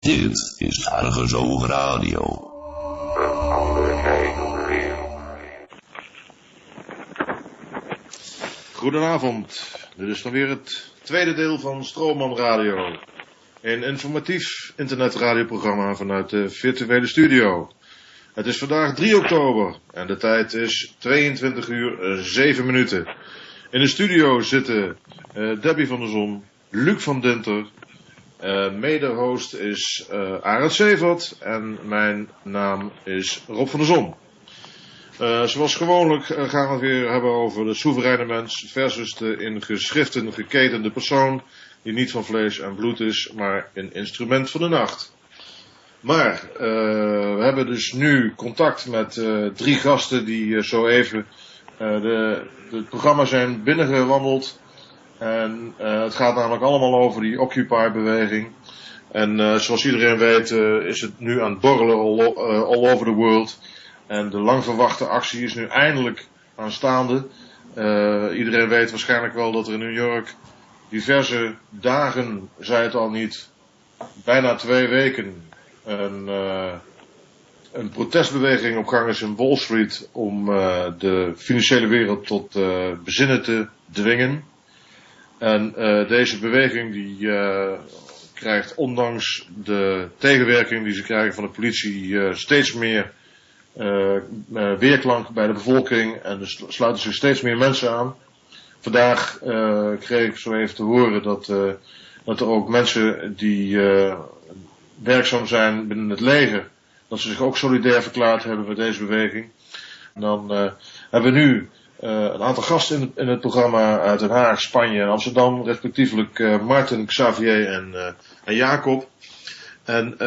Dit is ArgusoogRadio. Goedenavond, dit is dan weer het tweede deel van StromanRadio. Een informatief internetradioprogramma vanuit de virtuele studio. Het is vandaag 3 oktober en de tijd is 22 uur 7 minuten. In de studio zitten Debbie van der Zon, Luc van Dinter, mede-host is Arend Severt en mijn naam is Rob van der Zon. Zoals gewoonlijk gaan we het weer hebben over de soevereine mens versus de in geschriften geketende persoon die niet van vlees en bloed is, maar een instrument van de nacht. Maar we hebben dus nu contact met 3 gasten die zo even het programma zijn binnengewandeld. En het gaat namelijk allemaal over die Occupy-beweging. En zoals iedereen weet is het nu aan het borrelen all over the world. En de lang verwachte actie is nu eindelijk aanstaande. Iedereen weet waarschijnlijk wel dat er in New York diverse dagen, zei het al niet, bijna 2 weken een protestbeweging op gang is in Wall Street om de financiële wereld tot bezinnen te dwingen. En deze beweging die krijgt ondanks de tegenwerking die ze krijgen van de politie steeds meer weerklank bij de bevolking en er sluiten zich steeds meer mensen aan. Vandaag kreeg ik zo even te horen dat er ook mensen die werkzaam zijn binnen het leger, dat ze zich ook solidair verklaard hebben met deze beweging. En dan hebben we nu een aantal gasten in het programma uit Den Haag, Spanje en Amsterdam, respectievelijk Martin, Xavier en Jacob. En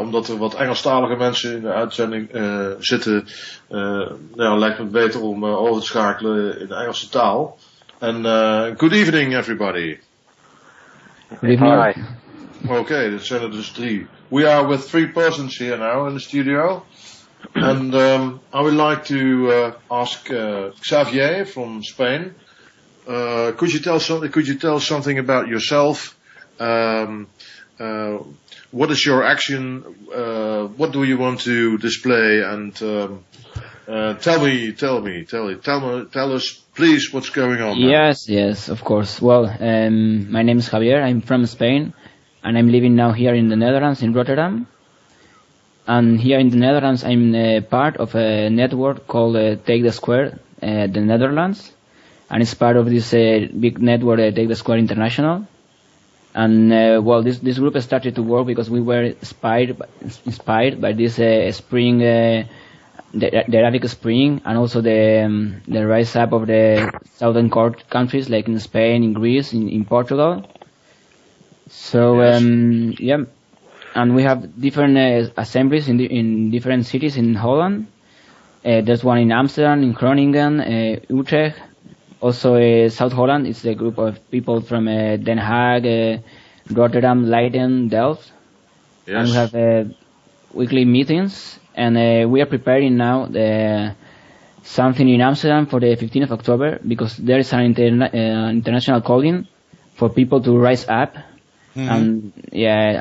omdat er wat Engelstalige mensen in de uitzending zitten, lijkt het beter om over te schakelen in de Engelse taal. En good evening everybody. Good evening. Hi. Okay, dat zijn er dus 3. We are with 3 persons here now in the studio. And I would like to ask Xavier from Spain. Could you tell something about yourself? What is your action? What do you want to display? And tell us, please, what's going on now. Yes, of course. Well, my name is Javier. I'm from Spain, and I'm living now here in the Netherlands, in Rotterdam. And here in the Netherlands, I'm part of a network called Take the Square, the Netherlands, and it's part of this big network, Take the Square International. And this group started to work because we were inspired by this spring, the Arabic Spring, and also the rise up of the southern countries like in Spain, in Greece, in Portugal. So Yes. And we have different assemblies in different cities in Holland. There's one in Amsterdam, in Groningen, Utrecht. Also, South Holland is a group of people from Den Haag, Rotterdam, Leiden, Delft. Yes. And we have weekly meetings. And we are preparing now something in Amsterdam for the 15th of October, because there is an international calling for people to rise up. Mm-hmm.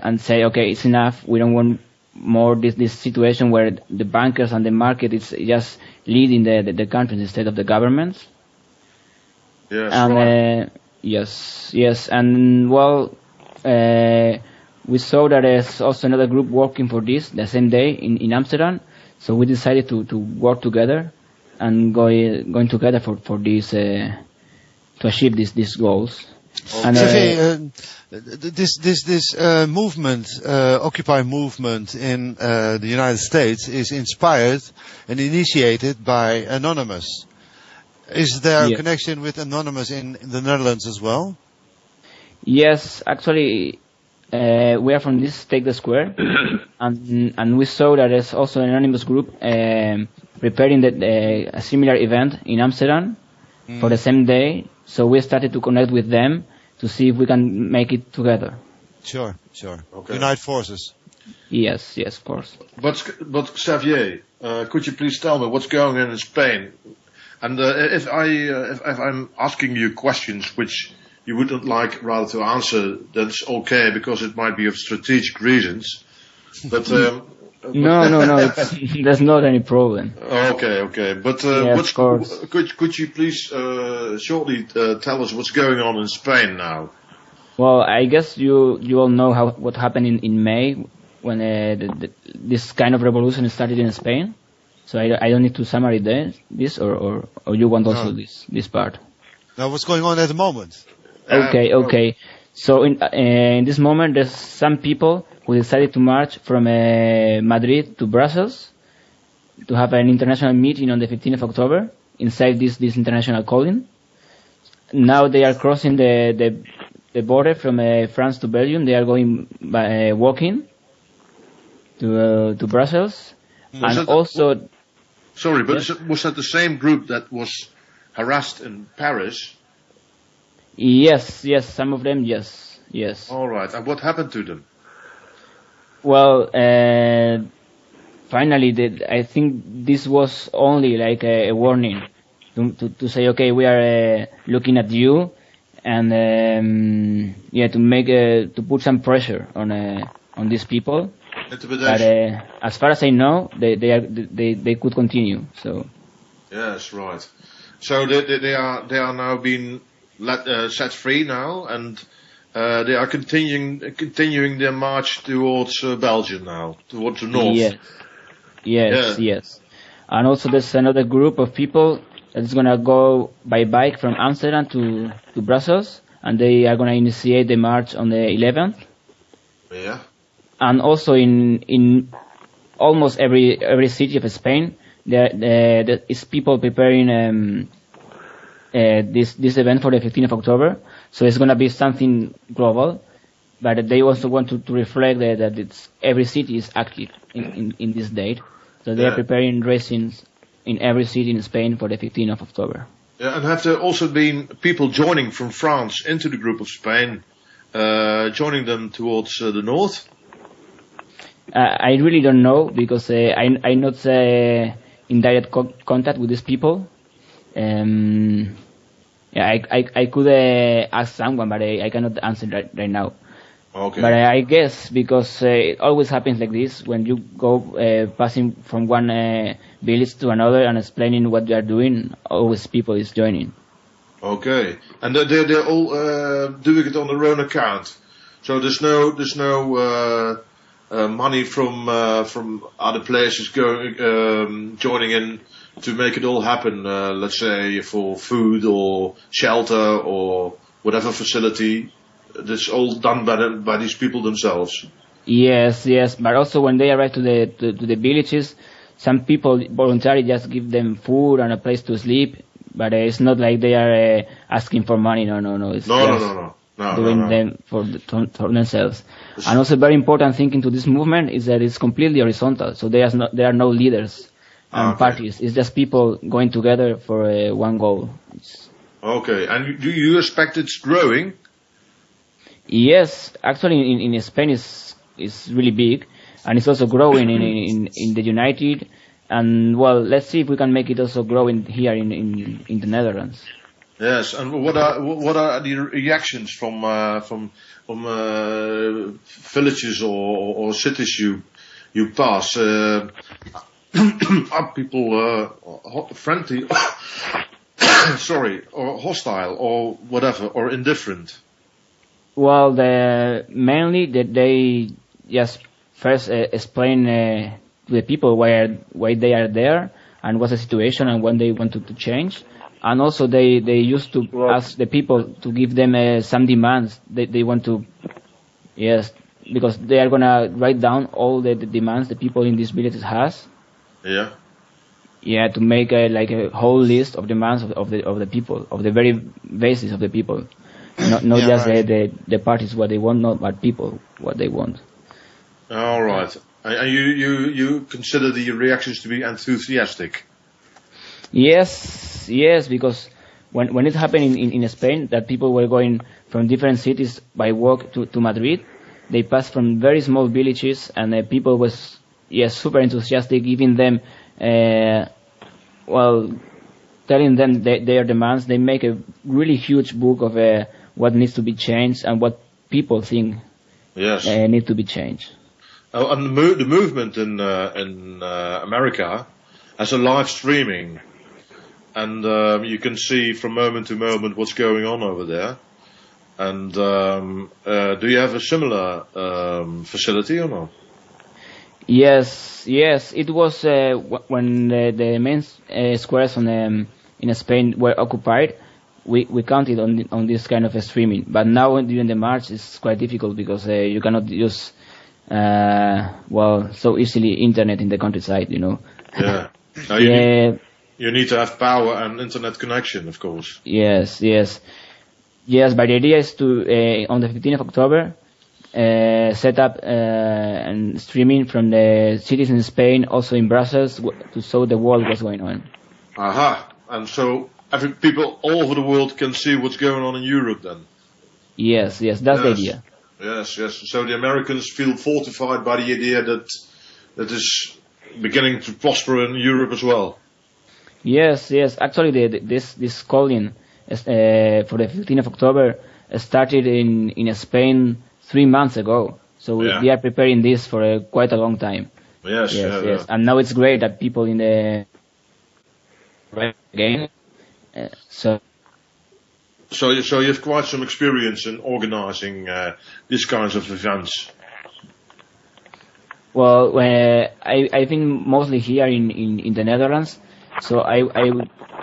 and say, okay, it's enough. We don't want more this situation where the bankers and the market is just leading the countries instead of the governments. Yes, and right. Yes, and we saw that there's also another group working for this the same day in Amsterdam, so we decided to work together and going together for this to achieve these goals. Okay. And This movement, Occupy movement in the United States is inspired and initiated by Anonymous. Is there a connection with Anonymous in the Netherlands as well? Yes, actually, we are from this Take the Square, and we saw that there's also an Anonymous group preparing a similar event in Amsterdam for the same day. So we started to connect with them to see if we can make it together. Sure. Okay. Unite forces. Yes, of course. But Xavier, could you please tell me what's going on in Spain? And if I'm asking you questions which you wouldn't like rather to answer, that's okay, because it might be of strategic reasons. But no, there's not any problem. Okay. But of course. Could you please shortly tell us what's going on in Spain now? Well, I guess you all know what happened in May when this kind of revolution started in Spain. So I don't need to summarize this, or you want also this part? Now, what's going on at the moment? Okay. So in this moment, there's some people who decided to march from Madrid to Brussels to have an international meeting on the 15th of October inside this international calling. Now they are crossing the border from France to Belgium. They are going by walking to Brussels, Sorry, but was that the same group that was harassed in Paris? Yes, some of them, yes. All right, and what happened to them? Well, finally, I think this was only like a warning to say, okay, we are looking at you, and to put some pressure on these people. But as far as I know, they could continue. So. Yes, right. So they are now being set free now, and they are continuing their march towards Belgium now, towards the north. Yes. And also there's another group of people that's gonna go by bike from Amsterdam to Brussels, and they are gonna initiate the march on the 11th. Yeah. And also in almost every city of Spain, there is people preparing this event for the 15th of October. So it's going to be something global, but they also want to reflect that every city is active in this date. So they are preparing racings in every city in Spain for the 15th of October. Yeah, and have there also been people joining from France into the group of Spain, joining them towards the north? I really don't know, because I'm not in direct contact with these people. I could ask someone, but I cannot answer right now. Okay. But I guess because it always happens like this, when you go passing from one village to another and explaining what you are doing, always people is joining. Okay, and they're all doing it on their own account. So there's no money from other places joining in to make it all happen. Let's say for food or shelter or whatever facility. That's all done by these people themselves. Yes, but also when they arrive to the villages, some people voluntarily just give them food and a place to sleep. But it's not like they are asking for money. No. It's doing them for themselves. And also very important thing into this movement is that it's completely horizontal. So there are no leaders and parties. It's just people going together for one goal. Okay, and do you expect it's growing? Yes, actually in Spain is really big, and it's also growing in the United. And well, let's see if we can make it also grow here in the Netherlands. Yes, and what are the reactions from villages or cities you pass? Are people friendly? Sorry, or hostile, or whatever, or indifferent? Well, mainly that they just first explain to the people why they are there and what's the situation and when they want to change. And also they used to ask the people to give them some demands they want to, yes, because they are gonna write down all the demands the people in these villages has. Yeah. Yeah, to make a whole list of demands of the people, of the very basis of the people. Not just right. the parties what they want, not but people what they want. All right. And you consider the reactions to be enthusiastic? Yes, because when it happened in Spain, that people were going from different cities by walk to Madrid, they passed from very small villages, and people was super enthusiastic, giving them telling them their demands. They make a really huge book of what needs to be changed and what people think need to be changed. Oh, and the movement in America has a live streaming, and you can see from moment to moment what's going on over there. And do you have a similar facility or not? Yes. It was when the main squares in Spain were occupied. We counted on this kind of streaming, but now during the march it's quite difficult because you cannot use so easily internet in the countryside, Yeah. You need to have power and internet connection, of course. Yes. But the idea is to on the 15th of October set up and streaming from the cities in Spain, also in Brussels, to show the world what's going on. Aha! And so people all over the world can see what's going on in Europe then. Yes, that's the idea. Yes. So the Americans feel fortified by the idea that is beginning to prosper in Europe as well. Yes. Actually, this calling for the 15th of October started in Spain 3 months ago. So we are preparing this for quite a long time. Yes. And now it's great that people in the again. So you have quite some experience in organizing these kinds of events. Well, I think mostly here in the Netherlands. So I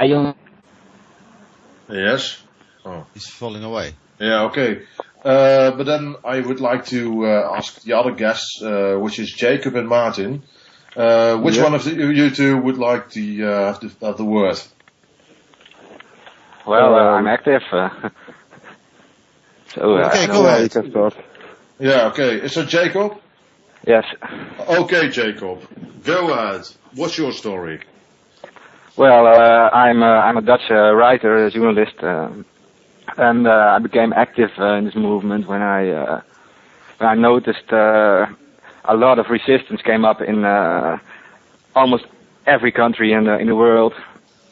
don't. Yes. Oh, he's falling away. Yeah. Okay. But then I would like to ask the other guests, which is Jacob and Martin. Which one of you two would like to have the word? Well, I'm active. Okay, go ahead. Yeah, okay. So Jacob? Yes. Okay, Jacob. Go ahead. What's your story? Well, I'm a Dutch writer, journalist, and I became active in this movement when I noticed a lot of resistance came up in almost every country in the world,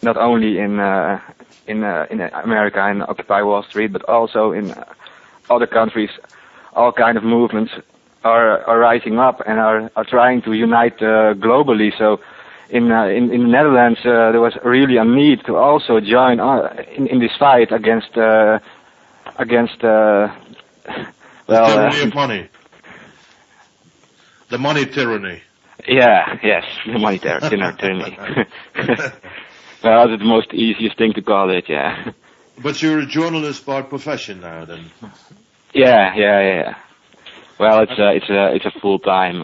not only in America and Occupy Wall Street, but also in other countries. All kind of movements are rising up and are trying to unite globally. So in the Netherlands, there was really a need to also join in this fight against the tyranny of money. The money tyranny. Yes, the money tyranny. Well, that's the most easiest thing to call it, yeah. But you're a journalist by profession now, then? Yeah. Well, it's a full-time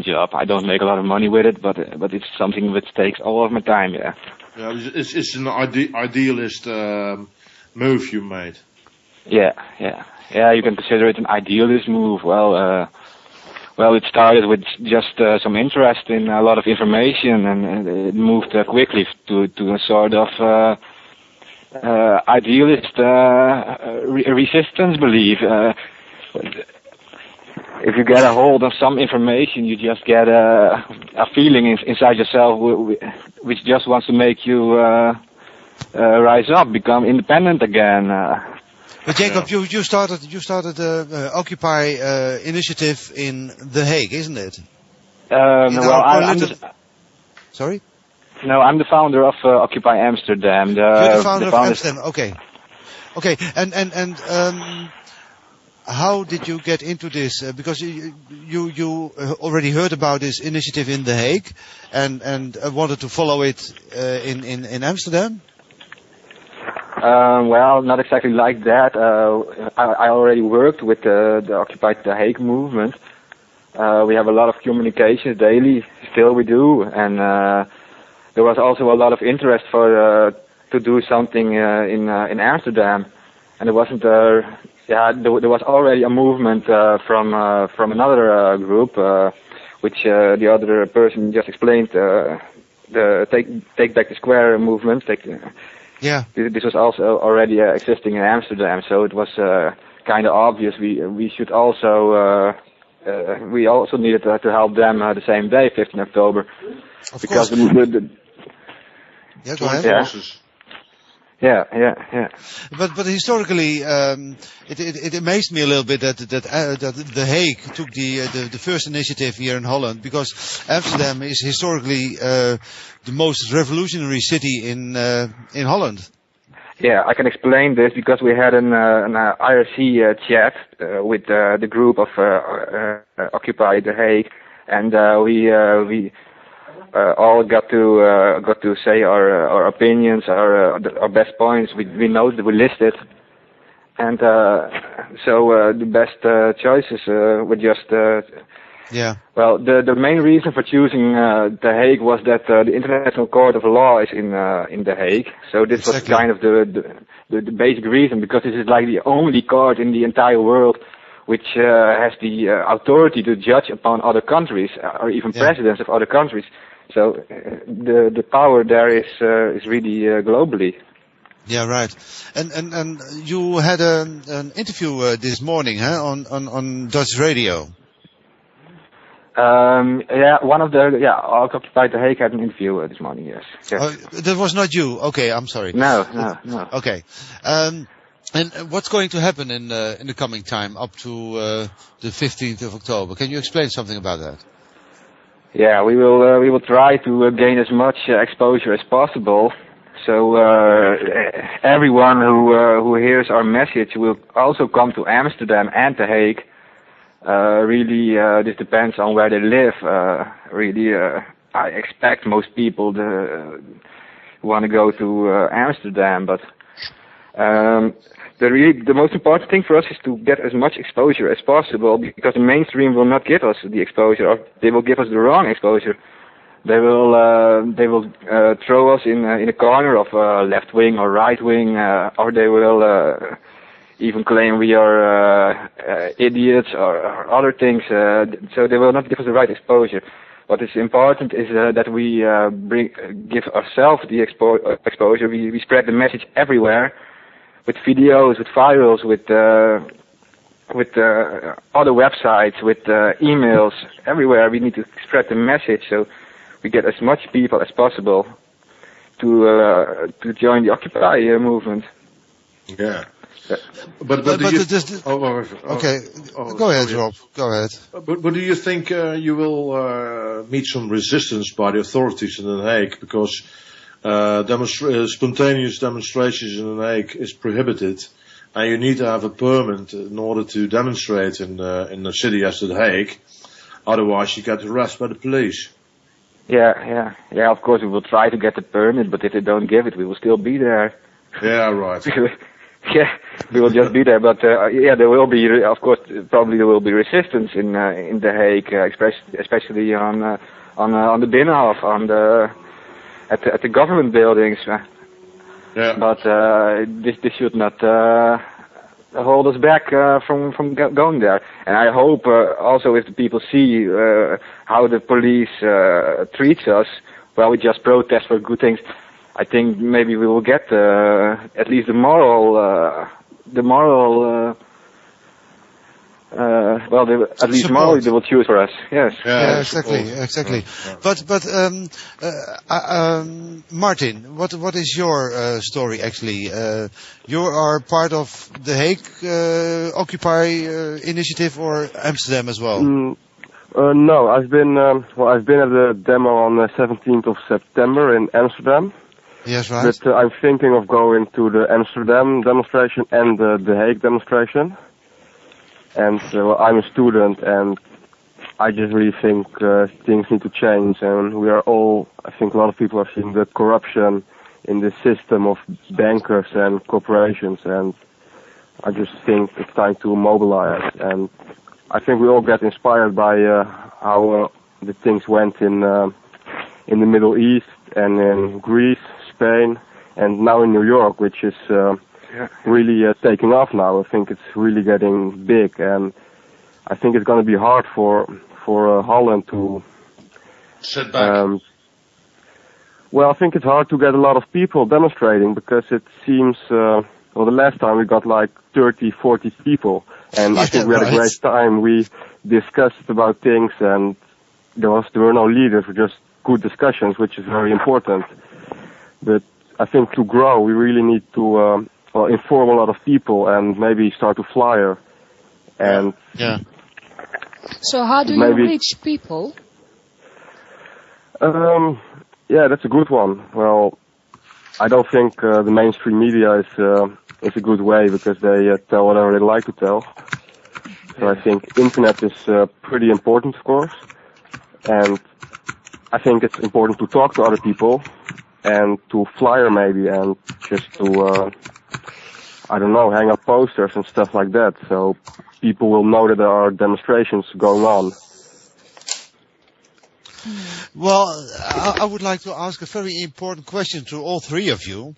job. I don't make a lot of money with it, but it's something that takes all of my time, yeah. Yeah, it's an idealist move you made. Yeah, you can consider it an idealist move. Well, it started with just some interest in a lot of information, and it moved quickly to a sort of idealist resistance belief. If you get a hold of some information, you just get a feeling inside yourself which just wants to make you rise up, become independent again. But Jacob, you started the Occupy initiative in The Hague, isn't it? Sorry? No, I'm the founder of Occupy Amsterdam. You're the founder of Amsterdam. Okay, and how did you get into this? Because you already heard about this initiative in The Hague, and wanted to follow it in Amsterdam. Well, not exactly like that. I already worked with the Occupy The Hague movement. We have a lot of communications daily, still we do, and there was also a lot of interest to do something in Amsterdam, and there wasn't there was already a movement from another group, which the other person just explained, the Take Back the Square movement. Yeah. This was also already existing in Amsterdam, so it was kind of obvious we should also we also needed to help them the same day, 15 October, of because course. the Yeah, go ahead. Yeah. But historically, it amazed me a little bit that The Hague took the first initiative here in Holland, because Amsterdam is historically the most revolutionary city in Holland. Yeah, I can explain this because we had an IRC chat with the group of Occupy The Hague, and we all got to say our opinions, our best points. We noted, we listed, and so the best choices were just. Well, the main reason for choosing The Hague was that the International Court of Law is in The Hague. So this was kind of the basic reason, because this is like the only court in the entire world which has the authority to judge upon other countries or even presidents of other countries. So the power there is really globally. Yeah, right. And you had an interview this morning, on Dutch radio. One of the Occupy The Hague had an interview this morning. Yes. That was not you. Okay, I'm sorry. No. Okay. And what's going to happen in the coming time up to the 15th of October? Can you explain something about that? Yeah, we will try to gain as much exposure as possible. So everyone who hears our message will also come to Amsterdam and The Hague. Really, this depends on where they live. I expect most people want to go to Amsterdam, but the most important thing for us is to get as much exposure as possible, because the mainstream will not give us the exposure, or they will give us the wrong exposure. They will throw us in a corner of left wing or right wing, or they will even claim we are idiots or other things. So they will not give us the right exposure. What is important is that we give ourselves the exposure. We spread the message everywhere, with videos, with virals, with other websites, with emails, everywhere. We need to spread the message so we get as much people as possible to join the Occupy movement. Yeah. But do you, okay, go ahead, Rob. Go ahead. But do you think you will meet some resistance by the authorities in The Hague, because spontaneous demonstrations in The Hague is prohibited, and you need to have a permit in order to demonstrate in a city as The Hague. Otherwise, you get arrested by the police. Yeah. Of course, we will try to get the permit, but if they don't give it, we will still be there. Yeah, right. Yeah, we will just be there, but there will be, of course, probably there will be resistance in The Hague, especially on the Binnenhof, at the government buildings. Yeah. But this should not hold us back from going there. And I hope also if the people see how the police treats us, well, we just protest for good things. I think maybe we will get at least the moral. At least morally they will choose for us. Yes. Yeah, exactly. Yeah. But Martin, what is your story actually? You are part of The Hague Occupy initiative, or Amsterdam as well? No, I've been at the demo on the 17th of September in Amsterdam. Yes, right. But I'm thinking of going to the Amsterdam demonstration and the Hague demonstration. And I'm a student, and I just really think things need to change. And we are all, I think a lot of people are seeing the corruption in the system of bankers and corporations. And I just think it's time to mobilize. And I think we all get inspired by how the things went in the Middle East and in Greece, Spain, and now in New York, which is really taking off now. I think it's really getting big, and I think it's going to be hard for Holland to sit back. Well, I think it's hard to get a lot of people demonstrating, because it seems, the last time we got like 30, 40 people, and I think we had a great time. We discussed about things, and there were no leaders, just good discussions, which is very important. But I think to grow, we really need to inform a lot of people and maybe start to flyer. And Yeah. So how do you reach people? Yeah, that's a good one. Well, I don't think the mainstream media is a good way because they tell whatever they like to tell. So I think internet is pretty important, of course, and I think it's important to talk to other people and to flyer maybe and just to I don't know, hang up posters and stuff like that, so people will know that there are demonstrations going on. Well, I would like to ask a very important question to all three of you,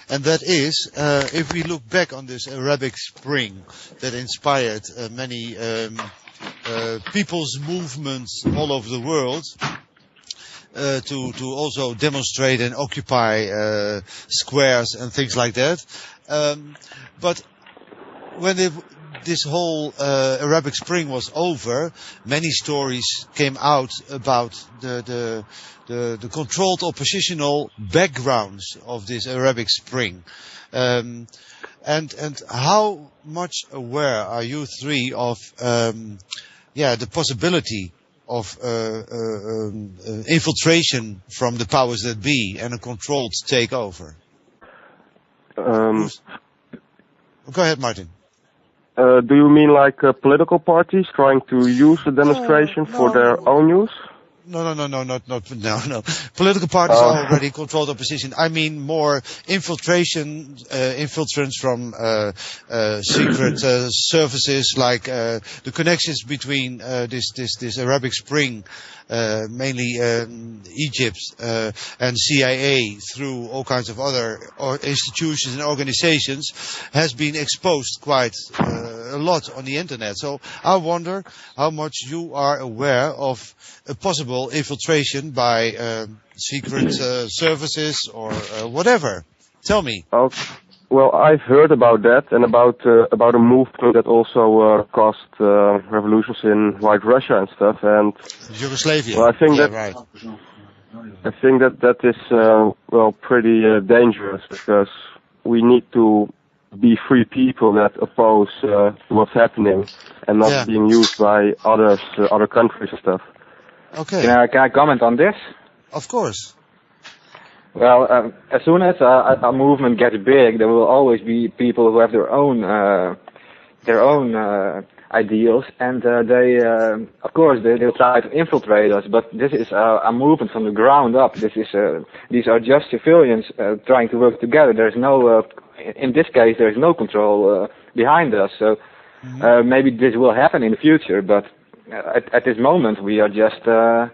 and that is, if we look back on this Arabic Spring that inspired many people's movements all over the world, to also demonstrate and occupy squares and things like that. But when this whole Arabic Spring was over, many stories came out about the controlled oppositional backgrounds of this Arabic Spring. And how much aware are you three of the possibility of infiltration from the powers that be and a controlled takeover? Go ahead, Martin. Do you mean like political parties trying to use the demonstration for their own use? No. Political parties are already controlled opposition. I mean more infiltrants from secret services, like the connections between this Arabic Spring, mainly Egypt and CIA, through all kinds of other institutions and organizations, has been exposed quite a lot on the internet. So I wonder how much you are aware of a possible infiltration by secret services or whatever. Tell me. Well, I've heard about that and about a movement that also caused revolutions in White Russia and stuff. And Yugoslavia. Well, I think right. I think that is pretty dangerous, because we need to be free people that oppose what's happening and not being used by others, other countries and stuff. Okay. Can I comment on this? Of course. Well, as soon as a movement gets big, there will always be people who have their own ideals, and of course, they'll try to infiltrate us. But this is a movement from the ground up. These are just civilians trying to work together. There's no, in this case, there's no control behind us. So maybe this will happen in the future, but at this moment, we are just a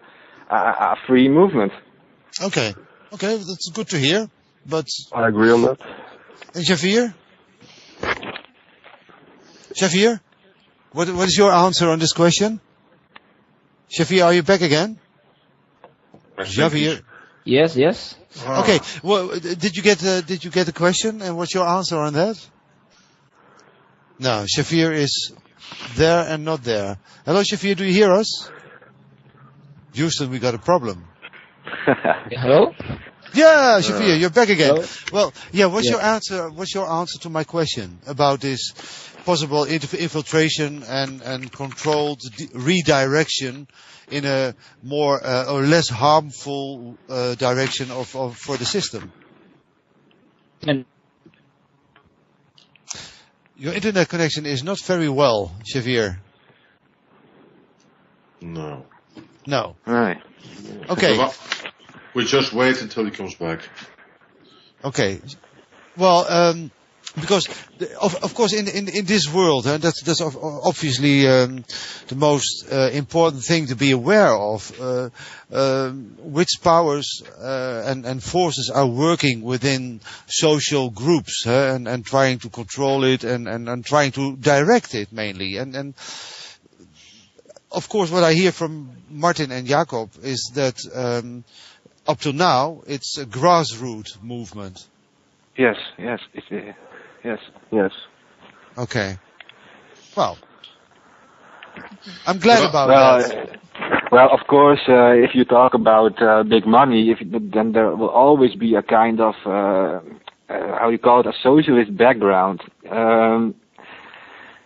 free movement. Okay, that's good to hear. But I agree on that. And Javier, what is your answer on this question? Javier, are you back again? Javier. Yes. Okay. Well, did you get the question, and what's your answer on that? No, Javier is there and not there. Hello, Javier, do you hear us? Houston, we got a problem. Hello? Yeah, Javier, you're back again. Hello? Well, yeah, what's your answer to my question about this possible infiltration and controlled redirection in a more or less harmful direction for the system? And your internet connection is not very well, Javier. No. Right. Okay. We just wait until he comes back. Okay. Well, because of course in this world, that's obviously the most important thing to be aware of, which powers and forces are working within social groups and trying to control it and trying to direct it mainly. And of course, what I hear from Martin and Jacob is that up to now it's a grassroots movement. Yes. Okay. Well, I'm glad about that. Well, of course, if you talk about big money, then there will always be a kind of, how you call it, a socialist background.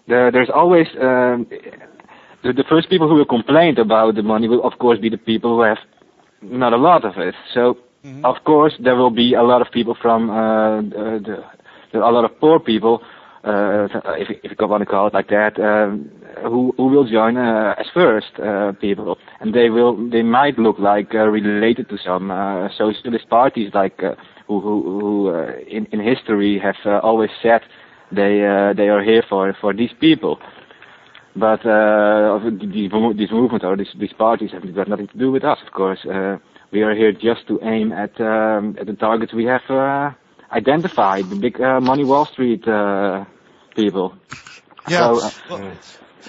There's always, the first people who will complain about the money will, of course, be the people who have not a lot of it. So, of course, there will be a lot of people from, a lot of poor people, if you want to call it like that, who will join as first people, and they might look like related to some socialist parties, like who in history have always said they are here for these people. But these movements or these parties have got nothing to do with us, of course. We are here just to aim at the targets we have identified, the big money Wall Street people. Yeah. So,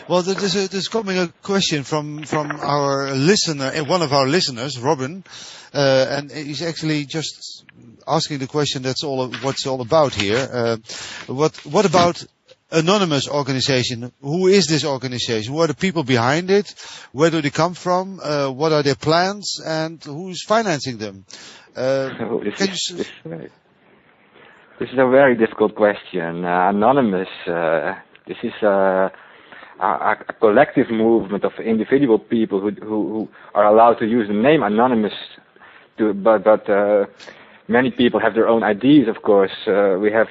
well, there's coming a question from our listener, one of our listeners, Robin, and he's actually just asking the question. That's what's all about here. What about anonymous organization? Who is this organization? Who are the people behind it? Where do they come from? What are their plans? And who's financing them? This is a very difficult question. Anonymous. This is a collective movement of individual people who are allowed to use the name anonymous. But many people have their own ideas. Of course, we have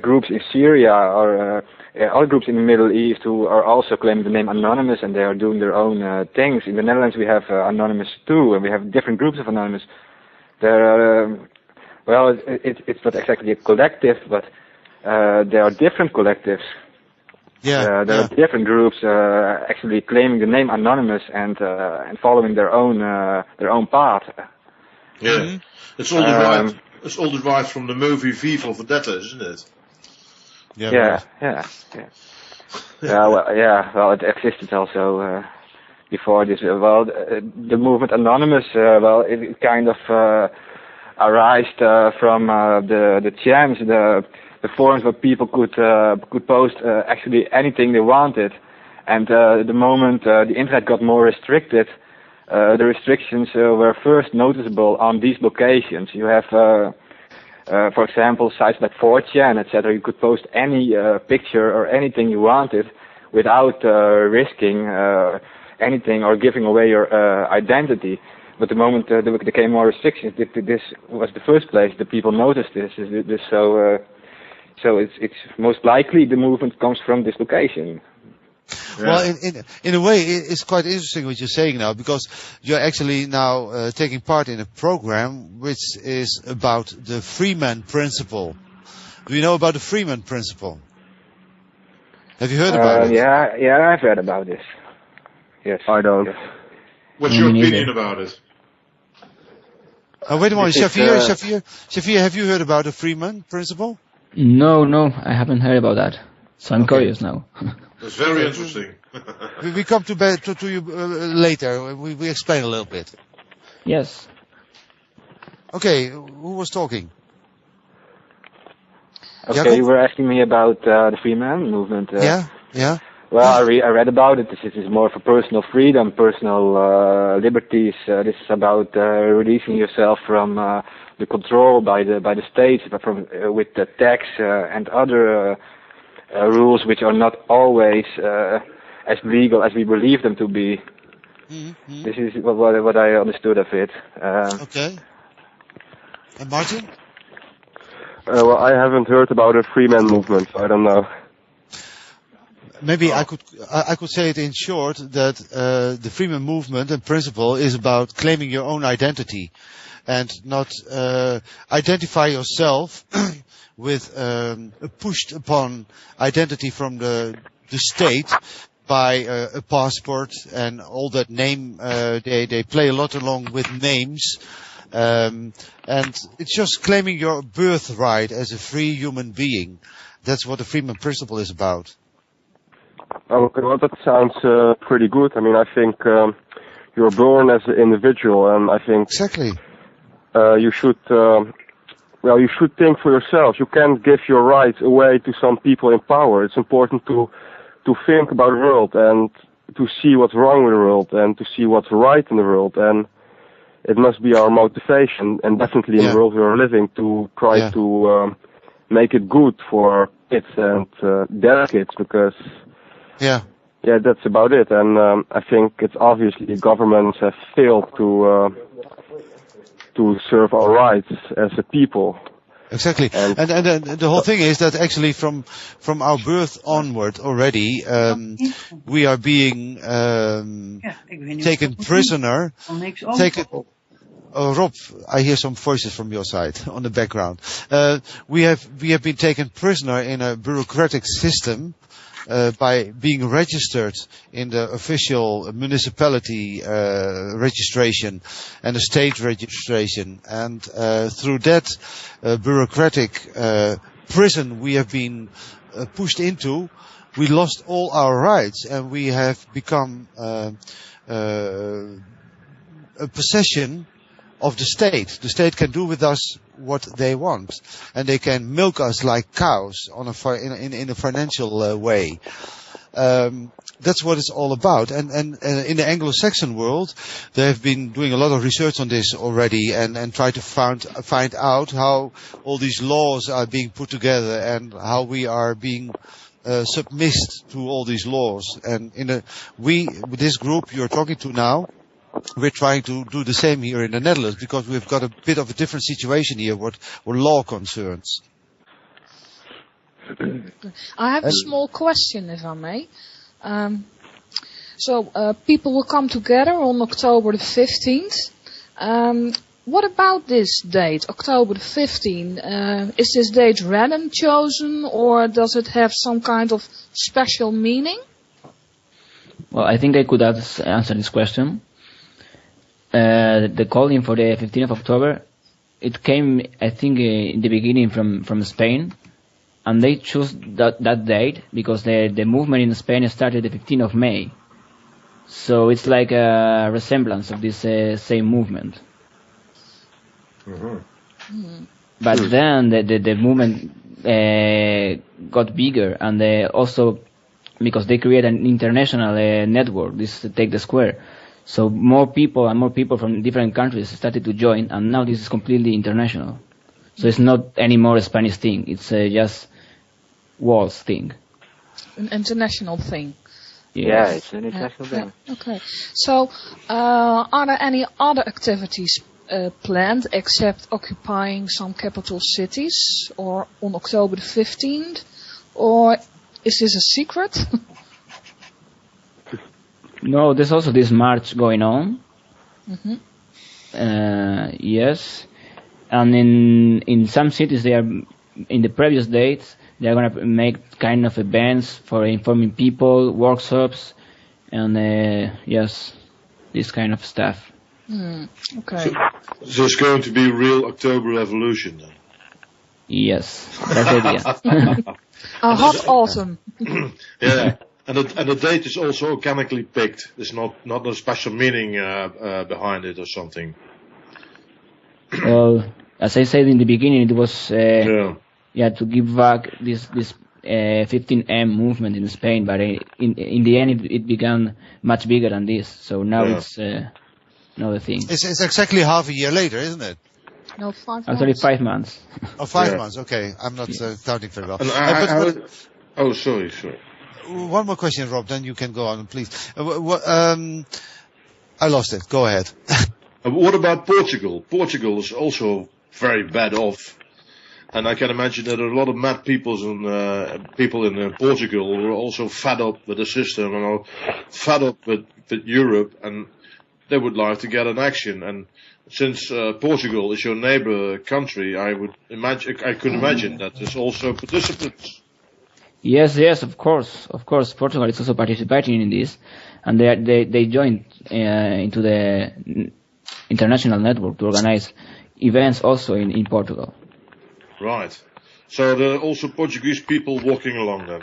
groups in Syria or other groups in the Middle East who are also claiming the name anonymous, and they are doing their own things. In the Netherlands, we have anonymous too, and we have different groups of anonymous. There are. Well, it's not exactly a collective, but there are different collectives. Yeah, there are different groups actually claiming the name anonymous and following their own path. Yeah, mm-hmm. It's all derived from the movie V for Vendetta, isn't it? Yeah. Well, it existed also before this. Well, the movement anonymous. It kind of. Arised from the chance, the forums where people could post actually anything they wanted, and the moment the internet got more restricted, the restrictions were first noticeable on these locations. You have, for example, sites like 4chan, etc. You could post any picture or anything you wanted without risking anything or giving away your identity. But the moment there became more restrictions, this was the first place that people noticed this. So it's most likely the movement comes from this location. Yeah. Well, in a way, it's quite interesting what you're saying now, because you're actually now taking part in a program which is about the Freeman principle. Do you know about the Freeman principle? Have you heard about it? Yeah, I've heard about this. Yes, I don't. Yes. What's your opinion about it? Wait a moment, Shafir, have you heard about the Freeman principle? No, I haven't heard about that. So I'm curious now. That's very interesting. we come to you later. We explain a little bit. Yes. Okay, who was talking? Okay, Jacob? You were asking me about the Freeman movement. Yeah. Well, I read about it. This is more for personal freedom, personal liberties. This is about releasing yourself from the control by the state, with the tax and other rules which are not always as legal as we believe them to be. Mm-hmm. This is what I understood of it. Okay. And Martin? Well, I haven't heard about a Freeman movement, so I don't know. Maybe I could say it in short that the Freeman movement and principle is about claiming your own identity and not identify yourself with a pushed upon identity from the state by a passport and all that name. They play a lot along with names, and it's just claiming your birthright as a free human being. That's what the Freeman principle is about. Okay, well, that sounds pretty good. I mean, I think you're born as an individual, and I think exactly you should think for yourself. You can't give your rights away to some people in power. It's important to think about the world, and to see what's wrong with the world and to see what's right in the world, and it must be our motivation, and definitely in the world we are living, to try to make it good for kids and their kids, because that's about it. And I think it's obviously governments have failed to serve our rights as a people. Exactly, and the whole thing is that actually from our birth onward already, we are being taken prisoner. Rob, I hear some voices from your side on the background. We have been taken prisoner in a bureaucratic system by being registered in the official municipality registration and the state registration, and through that bureaucratic prison we have been pushed into, we lost all our rights, and we have become a possession of the state. The state can do with us what they want, and they can milk us like cows in a financial way. That's what it's all about. And in the Anglo-Saxon world, they have been doing a lot of research on this already, and try to find out how all these laws are being put together and how we are being submissed to all these laws. And this group you're talking to now, we're trying to do the same here in the Netherlands, because we've got a bit of a different situation here what law concerns. I have a small question, if I may. So people will come together on October the 15th. What about this date, October the 15th? Is this date random chosen, or does it have some kind of special meaning? Well, I think I could answer this question. The calling for the 15th of October, it came, I think, in the beginning from Spain, and they chose that date because the movement in Spain started the 15th of May. So it's like a resemblance of this same movement. Mm-hmm. But then the movement got bigger, and also because they created an international network, this Take the Square. So more people from different countries started to join, and now this is completely international. So it's not anymore a Spanish thing, it's just world's thing. An international thing. Yes. Yeah, it's an international thing. Okay. So, are there any other activities planned except occupying some capital cities, or on October the 15th? Or is this a secret? No, there's also this march going on. Mm-hmm. Yes. And in some cities, they are, in the previous dates, they are going to make kind of events for informing people, workshops, and yes, this kind of stuff. Okay. So it's going to be real October revolution then? Yes, that's the idea. A hot autumn. Yeah. And the date is also organically picked. There's not a special meaning behind it or something. Well, as I said in the beginning, it was to give back this 15M movement in Spain, but in the end it began much bigger than this. So now it's another thing. It's exactly half a year later, isn't it? No, 5 months. Actually 5 months. Oh, 5 months. Okay, I'm not counting very well. Sorry. One more question, Rob, then you can go on, please. I lost it. Go ahead. What about Portugal? Portugal is also very bad off. And I can imagine that a lot of mad people in Portugal were also fed up with the system and are fed up with Europe, and they would like to get an action. And since Portugal is your neighbor country, I could imagine that there's also participants. Yes, of course. Portugal is also participating in this, and they joined into the international network to organize events also in Portugal. Right. So there are also Portuguese people walking along then?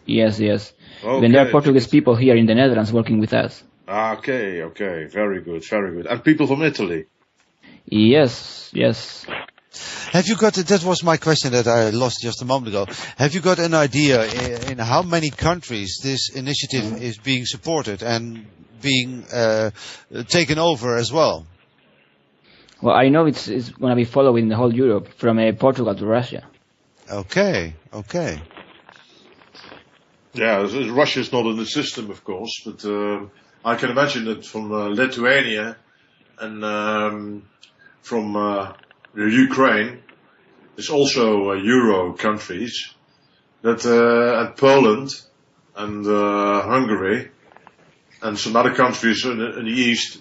Yes. Okay. When there are Portuguese people here in the Netherlands working with us. Okay. Very good. And people from Italy? Yes. Have you got, that was my question that I lost just a moment ago. Have you got an idea in how many countries this initiative is being supported and being taken over as well? Well, I know it's going to be followed in the whole Europe, from Portugal to Russia. Okay. Yeah, Russia's not in the system, of course, but I can imagine that from Lithuania and from Ukraine, there's also Euro countries, that and Poland and Hungary and some other countries in the east,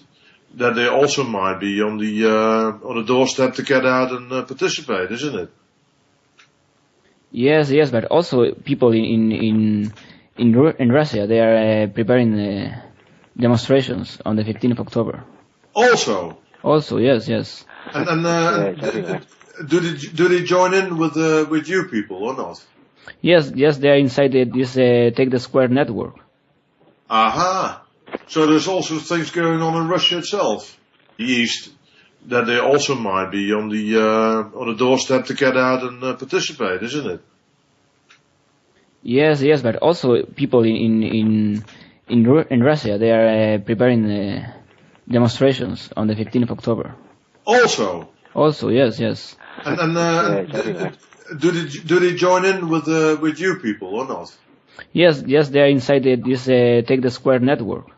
that they also might be on the doorstep to get out and participate, isn't it? Yes, but also people in Russia, they are preparing demonstrations on the 15th of October. Also, yes. And do they join in with you people or not? Yes, they are inside this Take the Square network. Aha. So there's also things going on in Russia itself, the East, that they also might be on the doorstep to get out and participate, isn't it? Yes, but also people in Russia, they are preparing demonstrations on the 15th of October. Also, yes. And do they join in with you people or not? Yes, they are inside this Take the Square network.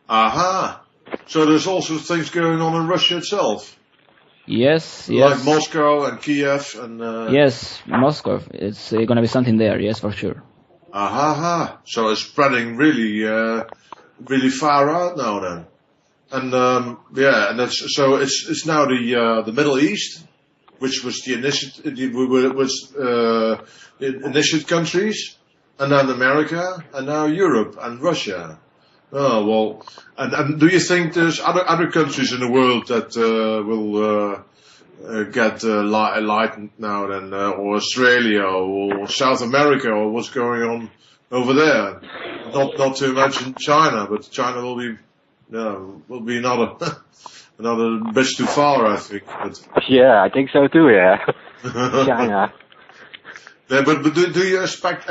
Aha. So there's also things going on in Russia itself. Yes. Like Moscow and Kiev and... Yes, Moscow. It's going to be something there, yes, for sure. Aha. So it's spreading really far out now then. And and that's so it's now the Middle East, which was the initiate countries, and then America, and now Europe and Russia. Oh well, and do you think there's other countries in the world that will get enlightened now then, or Australia or South America, or what's going on over there? Not to mention China, but China will be another bit too far, I think. But yeah, I think so too. Yeah, China. Yeah, but do you expect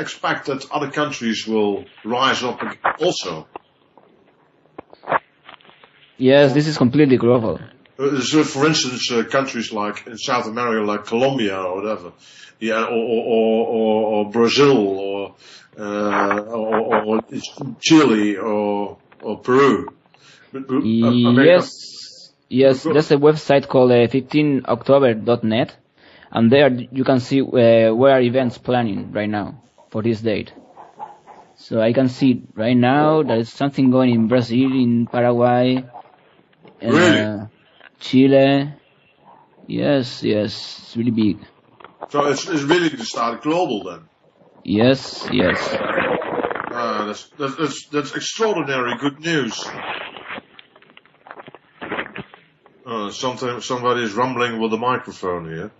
that other countries will rise up also? Yes, this is completely global. So, for instance, countries like in South America, like Colombia or whatever, yeah, or Brazil, or Chile, or Peru. Yes. There's a website called 15oktober.net, and there you can see where are events planning right now for this date. So I can see right now there is something going in Brazil, in Paraguay, really? Chile. Yes, it's really big. So it's really going to start global then. Yes. That's extraordinary good news. Somebody is rumbling with the microphone here.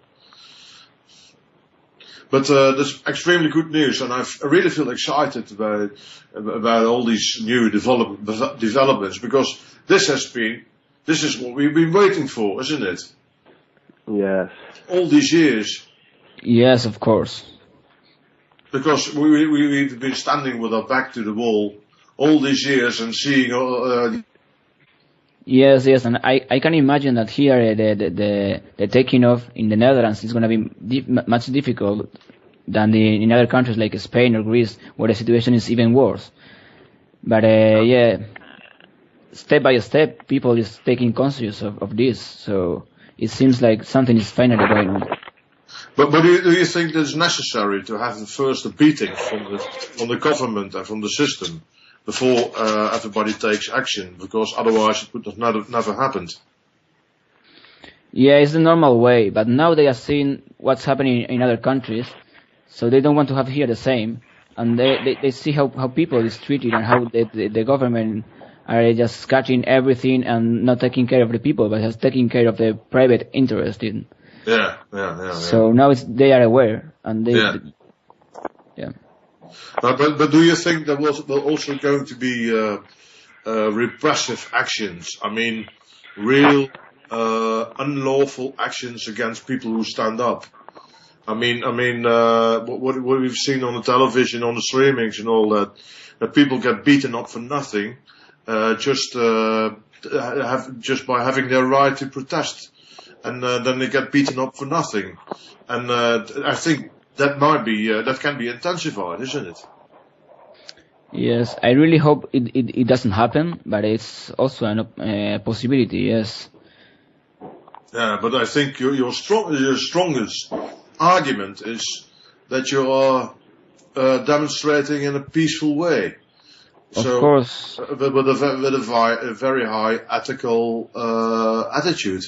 But that's extremely good news, and I really feel excited about all these new developments, because this is what we've been waiting for, isn't it? Yes. All these years. Yes, of course. Because we've been standing with our back to the wall all these years and seeing. Yes, and I can imagine that here the taking off in the Netherlands is going to be much difficult than in other countries like Spain or Greece, where the situation is even worse. But step by step, people is taking conscious of this, so it seems like something is finally going on. But do you think it's necessary to have first a beating from the government and from the system before everybody takes action? Because otherwise it would have never happened. Yeah, it's the normal way, but now they are seeing what's happening in other countries, so they don't want to have here the same, and they see how people is treated and how the government are just cutting everything and not taking care of the people, but just taking care of the private interest in. Yeah. So now they are aware, and they. Yeah. But do you think there will also going to be repressive actions? I mean, real unlawful actions against people who stand up. I mean, what we've seen on the television, on the streamings and all that people get beaten up for nothing, just by having their right to protest, and then they get beaten up for nothing, and I think that can be intensified, isn't it? Yes, I really hope it doesn't happen, but it's also a possibility. Yes. Yeah, but I think your strongest argument is that you are demonstrating in a peaceful way. Of course. With a very high ethical attitude.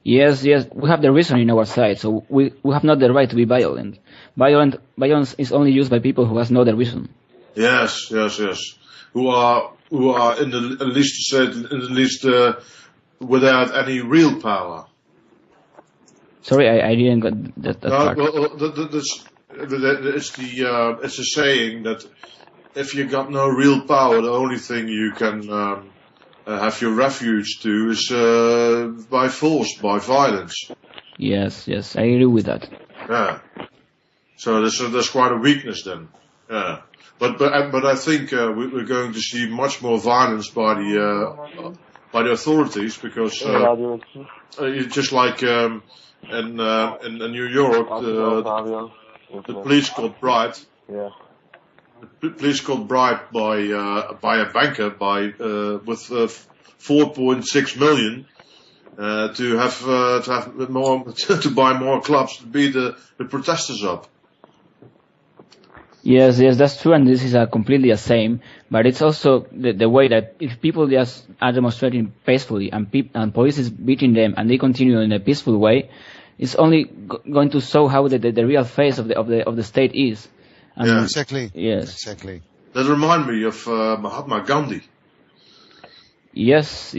Yes, we have the reason in our side, so we have not the right to be violent. Violence is only used by people who has no other reason. Yes. Who are in the least without any real power. Sorry, I didn't get that part. Well, it's a saying that if you got no real power, the only thing you can have your refuge to is by force, by violence. Yes, I agree with that. Yeah. So there's quite a weakness then. Yeah. But I think we're going to see much more violence by the authorities, because just like in New York, the police got bribed. Yeah. The police got bribed by a banker with 4.6 million to have more to buy more clubs to beat the protesters up. Yes, that's true, and this is completely the same. But it's also the way that if people just are demonstrating peacefully, and police is beating them, and they continue in a peaceful way, it's only going to show how the real face of the state is. Yeah, exactly. Yes, exactly. That reminds me of Mahatma Gandhi. Yes.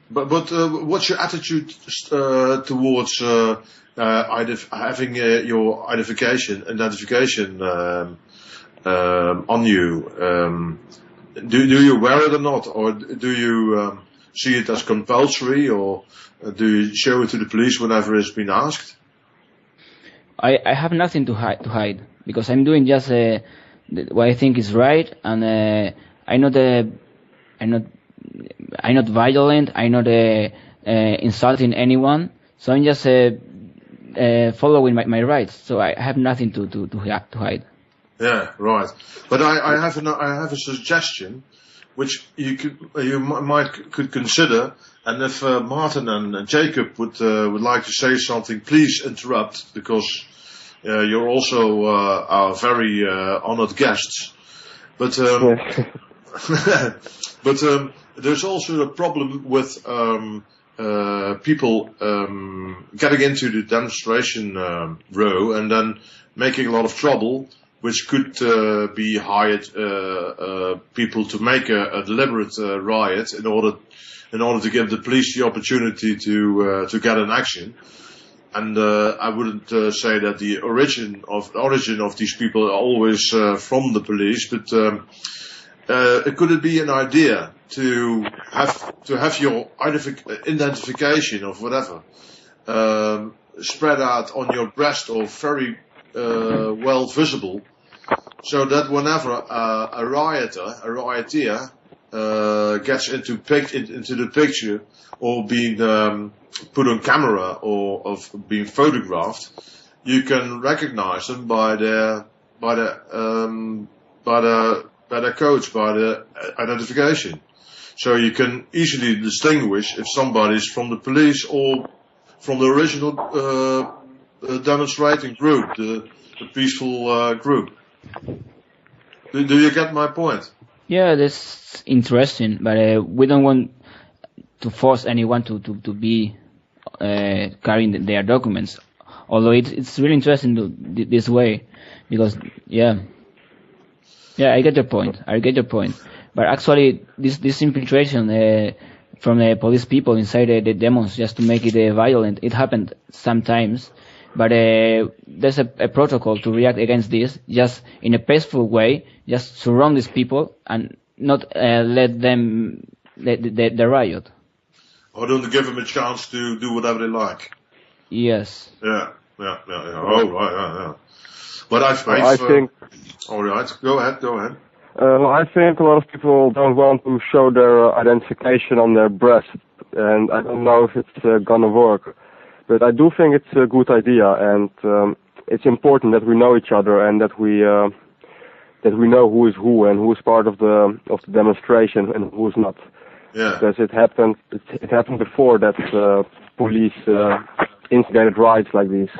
But what's your attitude towards having your identification on you? Do you wear it or not, or do you see it as compulsory, or do you show it to the police whenever it's been asked? I have nothing to hide because I'm doing just what I think is right, and I'm not violent. I'm not insulting anyone. So I'm just following my rights. So I have nothing to hide. Yeah, right. But I have a suggestion, which you could consider. And if Martin and Jacob would like to say something, please interrupt, because you're also our very honored guests. But there's also a problem with people getting into the demonstration row and then making a lot of trouble, which could be hired people to make a deliberate riot in order to give the police the opportunity to get an action. And I wouldn't say that the origin of these people are always from the police, but could it be an idea to have your identification of whatever spread out on your breast, or very well visible, so that whenever a rioteer gets into the picture, or being put on camera, or of being photographed, you can recognize them by their codes, by their identification. So you can easily distinguish if somebody's from the police or from the original demonstrating group, the peaceful group. Do you get my point? Yeah, that's interesting, but we don't want to force anyone to be carrying their documents. Although it's really interesting this way, because I get your point. But actually, this infiltration from the police people inside the demos just to make it violent, it happened sometimes. But there's a protocol to react against this, just in a peaceful way, just surround these people and not let them the riot. Or don't give them a chance to do whatever they like. Yes. Yeah. Oh, right, yeah. But I think. All right, go ahead. I think a lot of people don't want to show their identification on their breast, and I don't know if it's gonna work. But I do think it's a good idea, and it's important that we know each other and that we know who is who and who is part of the demonstration and who is not. Yeah. Because it happened before that police instigated riots like these.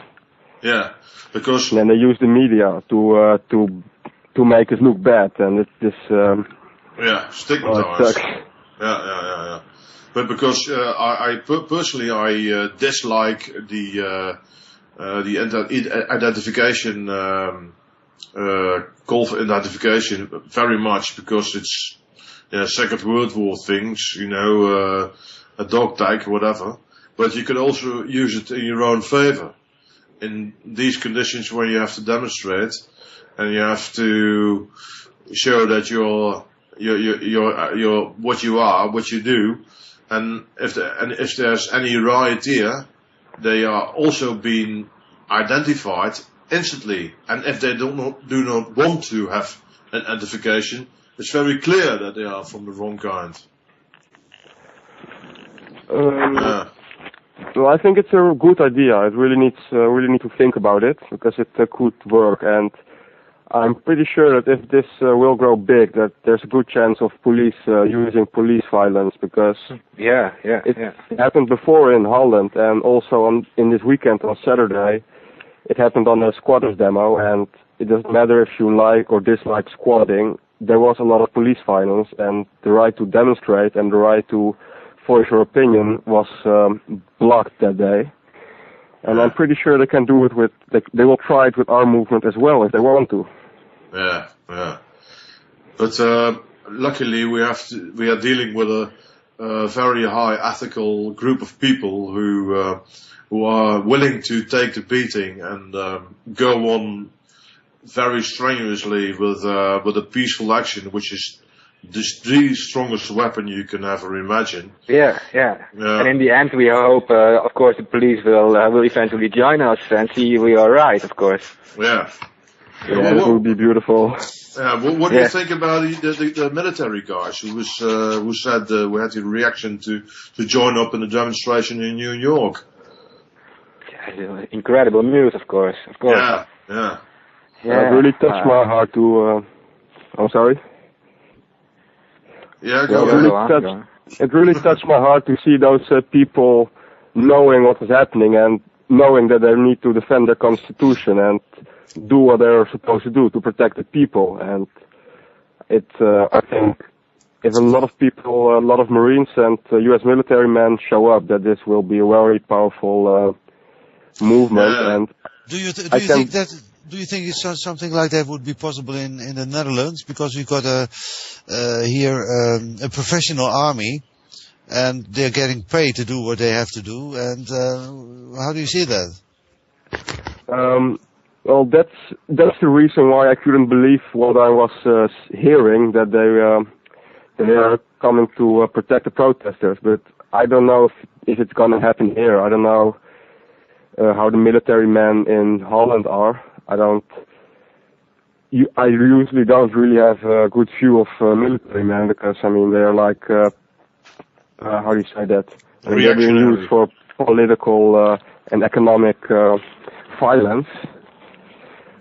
Yeah, because. And then they use the media to make us look bad, and it's just stigmatized. Yeah. But because I personally dislike the identification call for identification very much, because it's Second World War things, a dog tag or whatever. But you could also use it in your own favor in these conditions where you have to demonstrate. And you have to show that you're what you are, what you do, and if there's any riot here, they are also being identified instantly. And if they do not want to have an identification, it's very clear that they are from the wrong kind. Well, I think it's a good idea. It really need to think about it, because it could work. And I'm pretty sure that if this will grow big, that there's a good chance of police using police violence, because it happened before in Holland, and also in this weekend on Saturday, it happened on a squatters demo, and it doesn't matter if you like or dislike squatting, there was a lot of police violence, and the right to demonstrate and the right to voice your opinion was blocked that day. And I'm pretty sure they can do it they will try it with our movement as well if they want to. Yeah. But luckily we are dealing with a very high ethical group of people who are willing to take the beating and go on very strenuously with a peaceful action, which is the strongest weapon you can ever imagine. Yeah. And in the end, we hope, of course, the police will eventually join us and see we are right, of course. Yeah. Yeah, that would be beautiful. What do you think about the military guys who said we had the reaction to join up in the demonstration in New York? Yeah, incredible news, of course. Yeah. It really touched my heart to. I'm sorry. Yeah, go ahead. It really touched my heart to see those people knowing what was happening and knowing that they need to defend their constitution and do what they're supposed to do to protect the people. And I think if a lot of people, a lot of Marines and U.S. military men show up, that this will be a very powerful movement. And do you think it's something like that would be possible in the Netherlands? Because we've got here a professional army, and they're getting paid to do what they have to do. And how do you see that? Well, that's the reason why I couldn't believe what I was hearing, that they are coming to protect the protesters. But I don't know if it's going to happen here. I don't know how the military men in Holland are. I usually don't really have a good view of military men, because they're like how do you say that? They're being used for political and economic violence.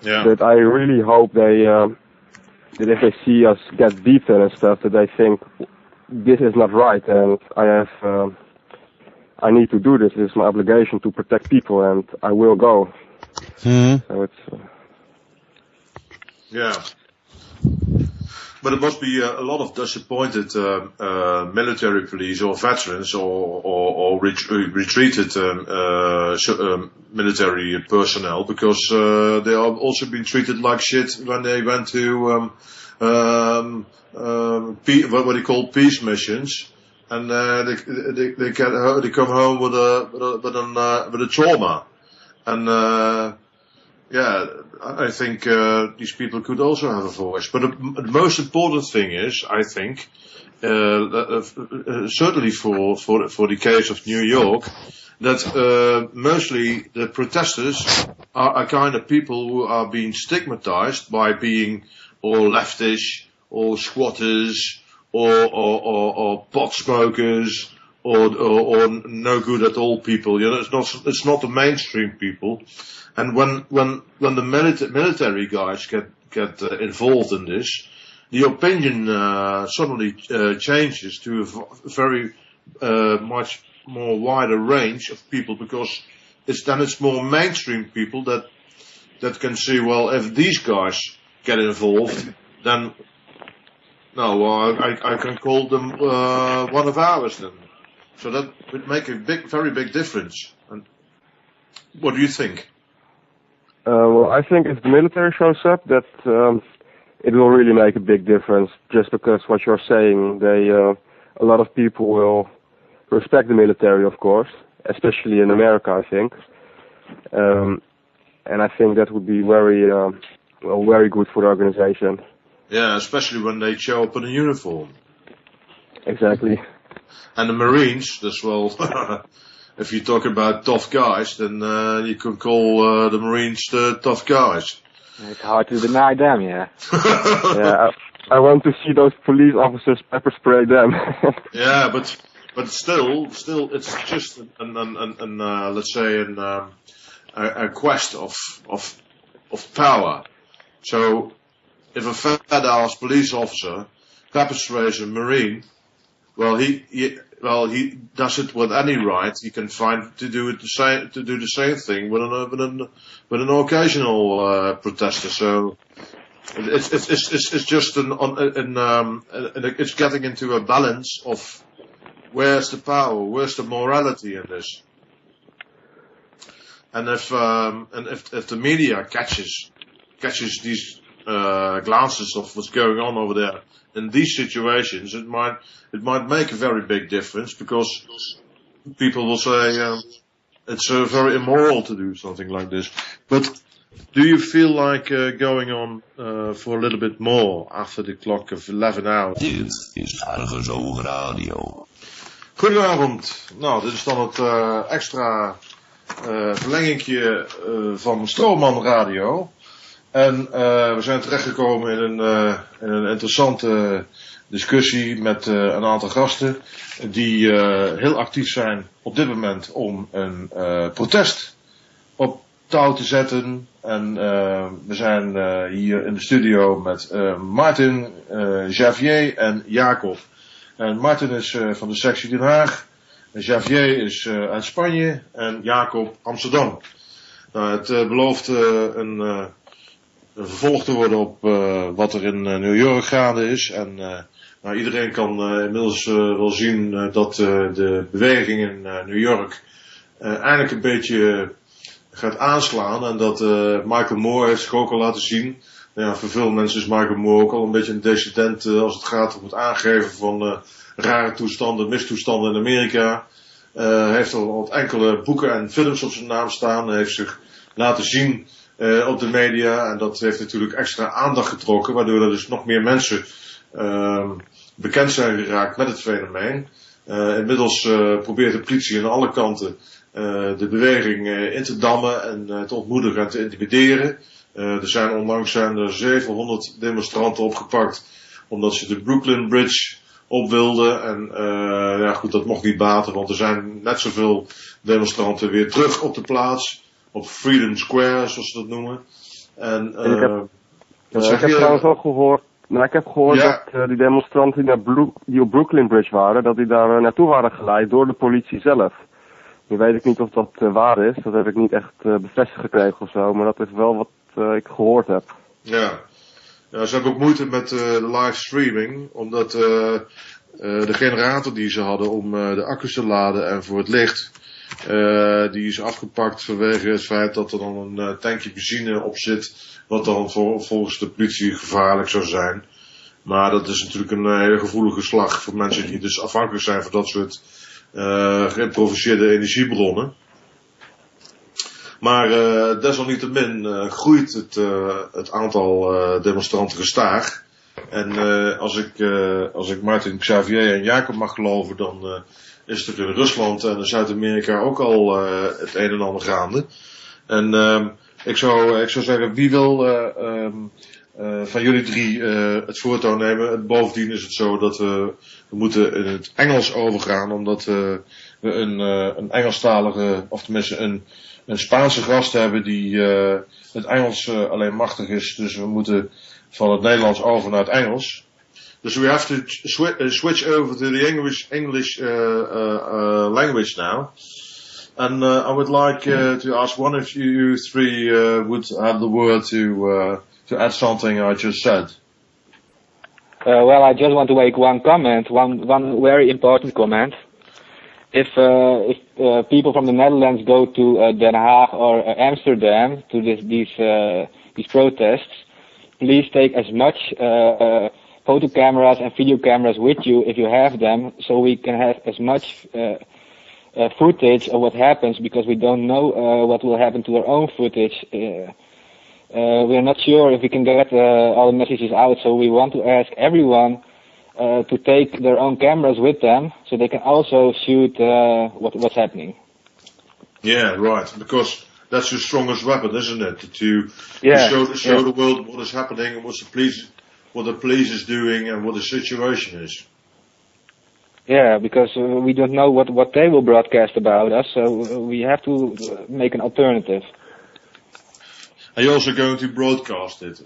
Yeah. But I really hope that if they see us get beaten and stuff, that they think this is not right, and I need to do this. It's my obligation to protect people, and I will go. Mm-hmm. So it's. Yeah. But it must be a lot of disappointed military police or veterans or retreated military personnel, because they are also being treated like shit when they went to what they call peace missions, and they come home with a trauma, and Yeah, I think these people could also have a voice. But the most important thing is, I think, certainly for the case of New York, that mostly the protesters are a kind of people who are being stigmatized by being or leftish or squatters or pot smokers or no good at all people. You know, it's not the mainstream people. And when the military guys get involved in this, the opinion suddenly changes to a very much more wider range of people, because it's more mainstream people that can see, well, if these guys get involved, then I can call them one of ours then. So that would make a very big difference. And what do you think? Well, I think if the military shows up, that it will really make a big difference. Just because what you're saying, a lot of people will respect the military, of course, especially in America, I think. And I think that would be very good for the organization. Yeah, especially when they show up in a uniform. Exactly. And the Marines, as well. If you talk about tough guys, then you can call the Marines the tough guys. It's hard to deny them, yeah. Yeah, I want to see those police officers pepper spray them. Yeah, but still, it's just let's say a quest of power. So if a fat-ass police officer pepper sprays a Marine, well, he does it with any right. He can find to do the same thing with an occasional protester. So it's just it's getting into a balance of where's the power, where's the morality in this. And if the media catches these glances of what's going on over there in these situations, it might make a very big difference, because people will say it's very immoral to do something like this. But do you feel like going on for a little bit more after the clock of 11 hours? Dit is ArgusoogRadio. Goedenavond. Nou, dit is dan het extra verlengingje van StromanRadio. En we zijn terechtgekomen in een interessante discussie met een aantal gasten die heel actief zijn op dit moment om een protest op touw te zetten. En we zijn hier in de studio met Martin, Javier en Jacob. En Martin is van de sectie Den Haag, Javier is uit Spanje en Jacob Amsterdam. Nou, het belooft een vervolg te worden op wat er in New York gaande is. En iedereen kan inmiddels wel zien dat de beweging in New York eindelijk een beetje gaat aanslaan. En dat Michael Moore heeft zich ook al laten zien. Ja, voor veel mensen is Michael Moore ook al een beetje een dissident als het gaat om het aangeven van rare toestanden, mistoestanden in Amerika. Hij heeft al wat enkele boeken en films op zijn naam staan. Hij heeft zich laten zien op de media. En dat heeft natuurlijk extra aandacht getrokken, waardoor er dus nog meer mensen bekend zijn geraakt met het fenomeen. Inmiddels probeert de politie aan alle kanten de beweging in te dammen en te ontmoedigen en te intimideren. Onlangs zijn er 700 demonstranten opgepakt omdat ze de Brooklyn Bridge op wilden. En goed, dat mocht niet baten, want er zijn net zoveel demonstranten weer terug op de plaats. Op Freedom Square, zoals ze dat noemen. En ik heb trouwens ook gehoord. Nou, ik heb gehoord dat die demonstranten die op Brooklyn Bridge waren, dat die daar naartoe waren geleid door de politie zelf. Nu weet ik niet of dat waar is, dat heb ik niet echt bevestigd gekregen of zo, maar dat is wel wat ik gehoord heb. Ja, ze hebben ook moeite met de livestreaming, omdat de generator die ze hadden om de accu's te laden en voor het licht, die is afgepakt vanwege het feit dat er dan een tankje benzine op zit, wat dan volgens de politie gevaarlijk zou zijn. Maar dat is natuurlijk een hele gevoelige slag voor mensen die dus afhankelijk zijn van dat soort geïmproviseerde energiebronnen. Maar desalniettemin groeit het aantal demonstranten gestaag. En als ik Martin, Xavier en Jacob mag geloven, dan is er in Rusland en in Zuid-Amerika ook al het een en ander gaande. En ik zou zeggen, wie wil van jullie drie het voortouw nemen? Bovendien is het zo dat we moeten in het Engels overgaan, omdat we een Engelstalige, of tenminste een Spaanse gast hebben die het Engels alleen machtig is. Dus we moeten van het Nederlands over naar het Engels. Dus we have to switch over to the English language now. And I would like to ask one of you three would have the word to add something I just said. Well, I just want to make one comment, one very important comment. If people from the Netherlands go to Den Haag or Amsterdam to these protests, please take as much photo cameras and video cameras with you if you have them, so we can have as much footage of what happens, because we don't know what will happen to our own footage. We are not sure if we can get all the messages out, so we want to ask everyone to take their own cameras with them, so they can also shoot what's happening. Yeah, right. Because that's your strongest weapon, isn't it? To show the world what is happening and what the police is doing and what the situation is. Yeah, because we don't know what they will broadcast about us, so we have to make an alternative. Are you also going to broadcast it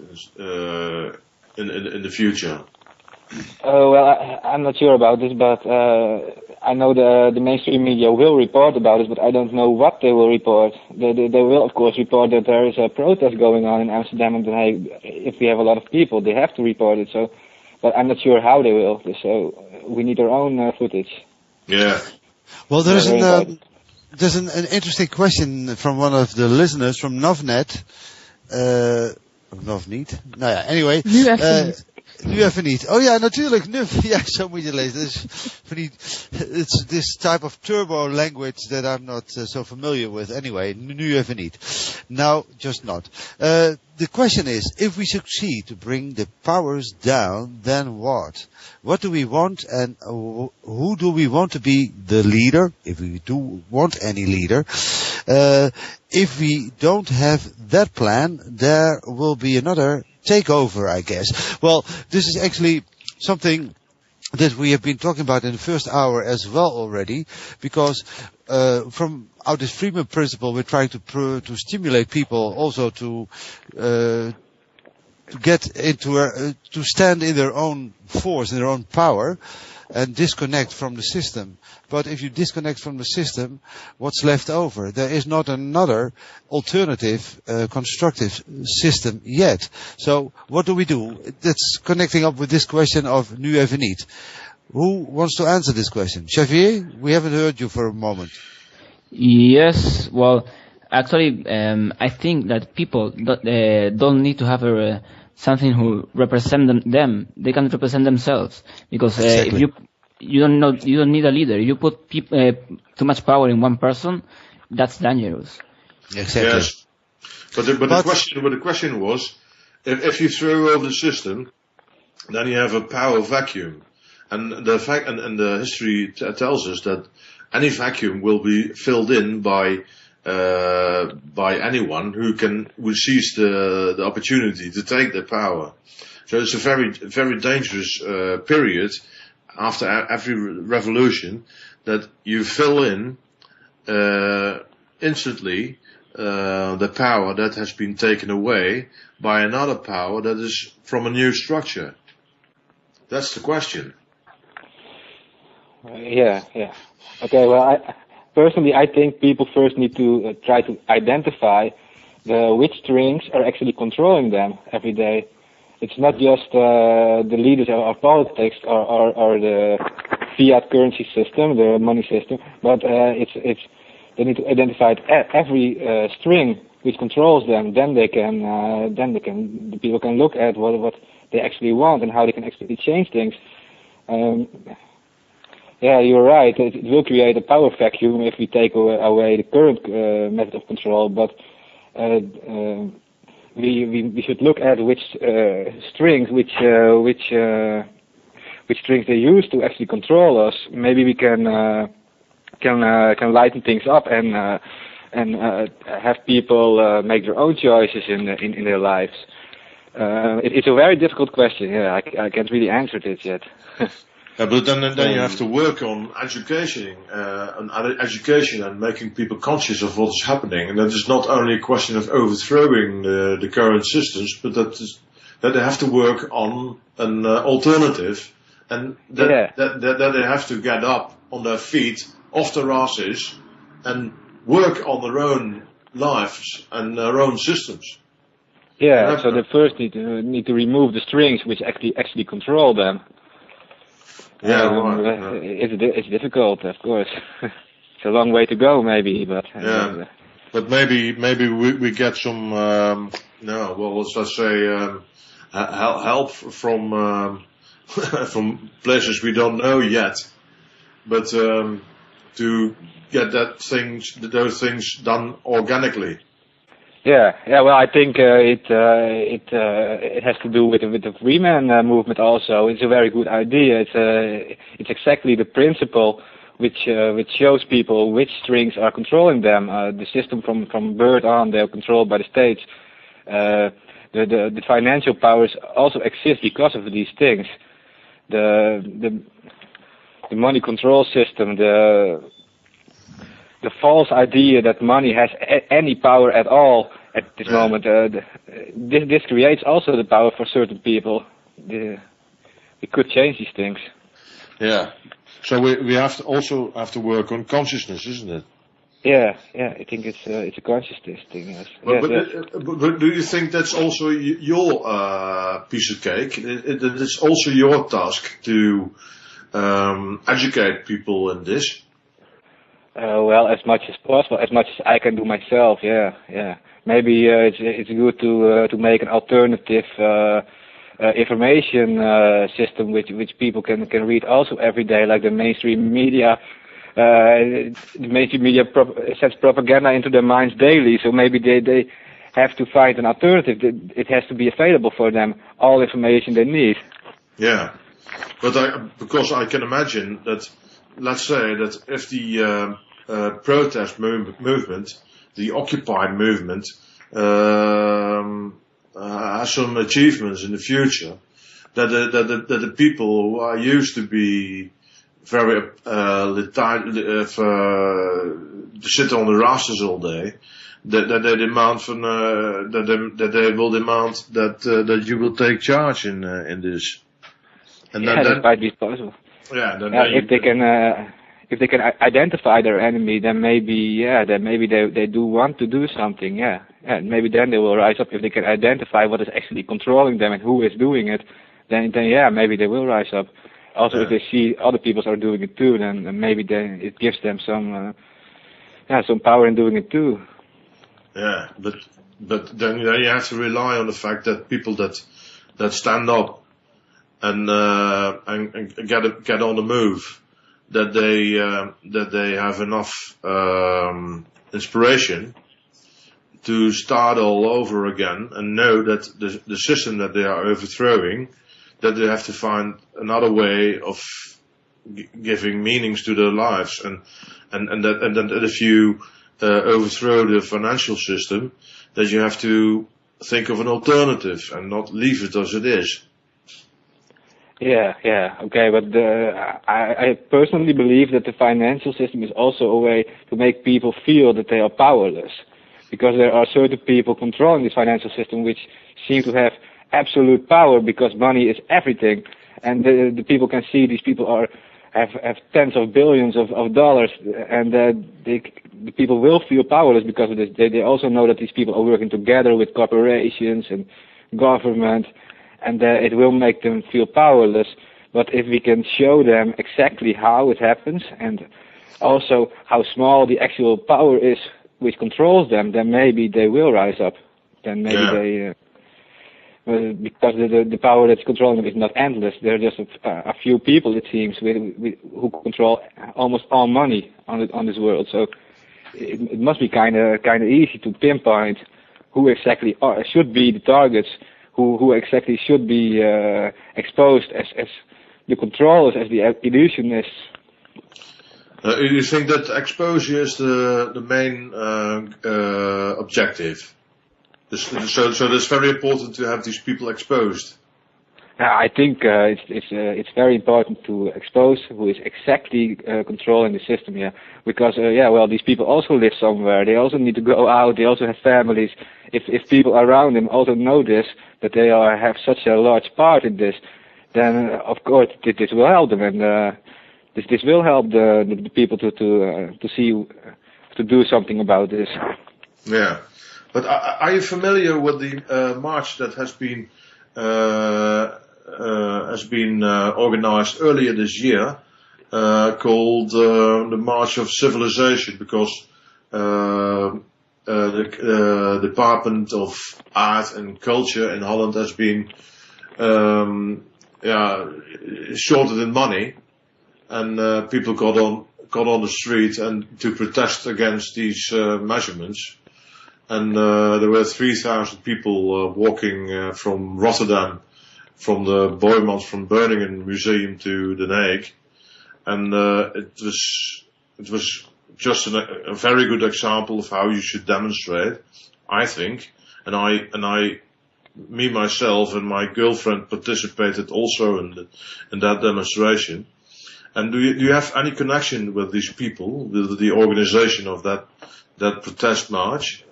in the future? Well, I'm not sure about this, but I know the mainstream media will report about it, but I don't know what they will report. They will, of course, report that there is a protest going on in Amsterdam and Den Haag. If we have a lot of people, they have to report it. So, but I'm not sure how they will. So we need our own footage. Yeah. Well, there's an interesting question from one of the listeners from Novnet. Novnet? Nou ja, anyway. Nu even niet. Nu even niet. Oh ja, natuurlijk. Nu, ja, zo moet je lezen. It's this type of turbo language that I'm not so familiar with. Anyway, nu even niet. Now, just not. The question is, if we succeed to bring the powers down, then what? What do we want, and who do we want to be the leader, if we do want any leader? If we don't have that plan, there will be another takeover, I guess. Well, this is actually something that we have been talking about in the first hour as well already, because from this freedom principle, we're trying to stimulate people also to get into to stand in their own force, in their own power, and disconnect from the system. But if you disconnect from the system, what's left over? There is not another alternative, constructive system yet. So what do we do? That's connecting up with this question of nu even niet. Who wants to answer this question? Xavier, we haven't heard you for a moment. Yes, well, actually, I think that people don't need to have something who represent them. They can represent themselves, because exactly. If you don't need a leader. You put too much power in one person, that's dangerous. Exactly. Yes, but the question was, if you throw over the system, then you have a power vacuum, and the fact and the history tells us that any vacuum will be filled in by anyone who sees the opportunity to take the power. So it's a very, very dangerous period after every revolution, that you fill in instantly the power that has been taken away by another power that is from a new structure. That's the question. Yeah. Okay, well, personally, I think people first need to try to identify which strings are actually controlling them every day. It's not just the leaders of politics or the fiat currency system, the money system, but they need to identify every string which controls them. Then the people can look at what they actually want and how they can actually change things. Yeah, you're right. It will create a power vacuum if we take away the current method of control. But we should look at which strings they use to actually control us. Maybe we can lighten things up and have people make their own choices in their lives. It's a very difficult question. Yeah, I can't really answer it yet. Yeah, but then you have to work on education and making people conscious of what is happening. And that is not only a question of overthrowing the current systems, but that they have to work on an alternative, and that they have to get up on their feet, off their asses, and work on their own lives and their own systems. Yeah, so they first need to remove the strings which actually control them. Yeah, right. It's difficult, of course. It's a long way to go, maybe, but but maybe we get some let's say help from from places we don't know yet, but to get those things done organically. Yeah. Well, I think it has to do with the Freeman movement also. It's a very good idea. It's exactly the principle which shows people which strings are controlling them. The system from birth on, they're controlled by the states. The financial powers also exist because of these things. The money control system, the false idea that money has any power at all at this moment. This creates also the power for certain people. We could change these things. Yeah. So we have to work on consciousness, isn't it? Yeah. I think it's a consciousness thing. Yes. But do you think that's also your piece of cake? It's also your task to educate people in this. Well, as much as possible, as much as I can do myself. Yeah. Maybe it's good to make an alternative information system which people can read also every day, like the mainstream media. The mainstream media sends propaganda into their minds daily, so maybe they have to find an alternative. It has to be available for them, all information they need. Yeah, but because I can imagine that, let's say that if the protest movement, the Occupy movement, has some achievements in the future, that the people who are used to be very to sit on the rafters all day, that they demand from that they will demand that you will take charge in this. And that might be possible. Yeah, if they can identify their enemy, then maybe they do want to do something. Yeah, maybe then they will rise up. If they can identify what is actually controlling them and who is doing it, then maybe they will rise up. Also, if they see other people are doing it too, then maybe it gives them some power in doing it too. Yeah, but then you have to rely on the fact that people that stand up and get on the move, that they have enough inspiration to start all over again and know that the system that they are overthrowing, that they have to find another way of giving meanings to their lives, and that if you overthrow the financial system, that you have to think of an alternative and not leave it as it is. Yeah, okay, but I personally believe that the financial system is also a way to make people feel that they are powerless, because there are certain people controlling this financial system which seem to have absolute power because money is everything, and the people can see these people have tens of billions of dollars, and the people will feel powerless because of this. They also know that these people are working together with corporations and government, and it will make them feel powerless. But if we can show them exactly how it happens and also how small the actual power is which controls them, then maybe they will rise up. Then maybe because the power that's controlling them is not endless. There are just a few people, it seems, who control almost all money on this world. So it must be kind of easy to pinpoint who exactly should be the targets, who exactly should be exposed as the controllers, as the illusionists. You think that exposure is the main objective? So it's very important to have these people exposed. I think it's very important to expose who is exactly controlling the system. Yeah, because these people also live somewhere. They also need to go out. They also have families. If people around them also know this, that they have such a large part in this, then of course this will help them, and this will help the people to do something about this. Yeah. But are you familiar with the march that has been organized earlier this year, called the March of Civilization? Because the Department of Art and Culture in Holland has been shorted in money, and people got on the street and to protest against these measurements. And there were 3,000 people walking from Rotterdam, from the Boijmans from Beuningen Museum to Den Haag, and it was just a very good example of how you should demonstrate, I think. And I myself and my girlfriend participated also in that demonstration. And do you have any connection with these people, with the organization of that protest march?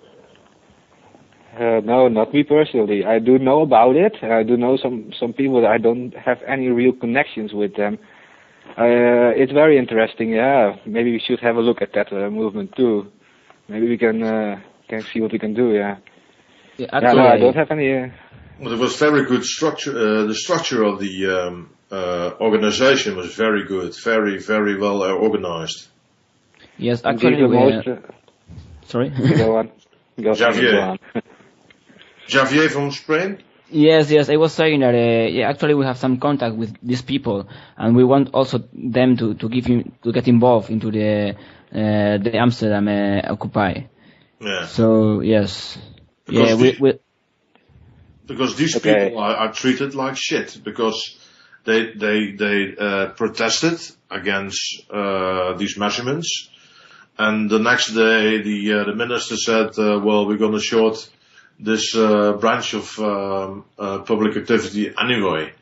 No, not me personally. I do know about it. I do know some people, but I don't have any real connections with them. It's very interesting. Yeah, maybe we should have a look at that movement too. Maybe we can see what we can do. Yeah. No, I don't have any. Well, it was very good structure. The structure of the organization was very good, very, very well organized. Yes, actually, sorry. Go on. Javier. Javier from Spain? Yes, I was saying that actually we have some contact with these people, and we want also them to get involved into the Amsterdam Occupy. Yeah. So yes, because these people are treated like shit because they protested against these measurements, and the next day the minister said, well, we're going to short this branch of public activity anyway.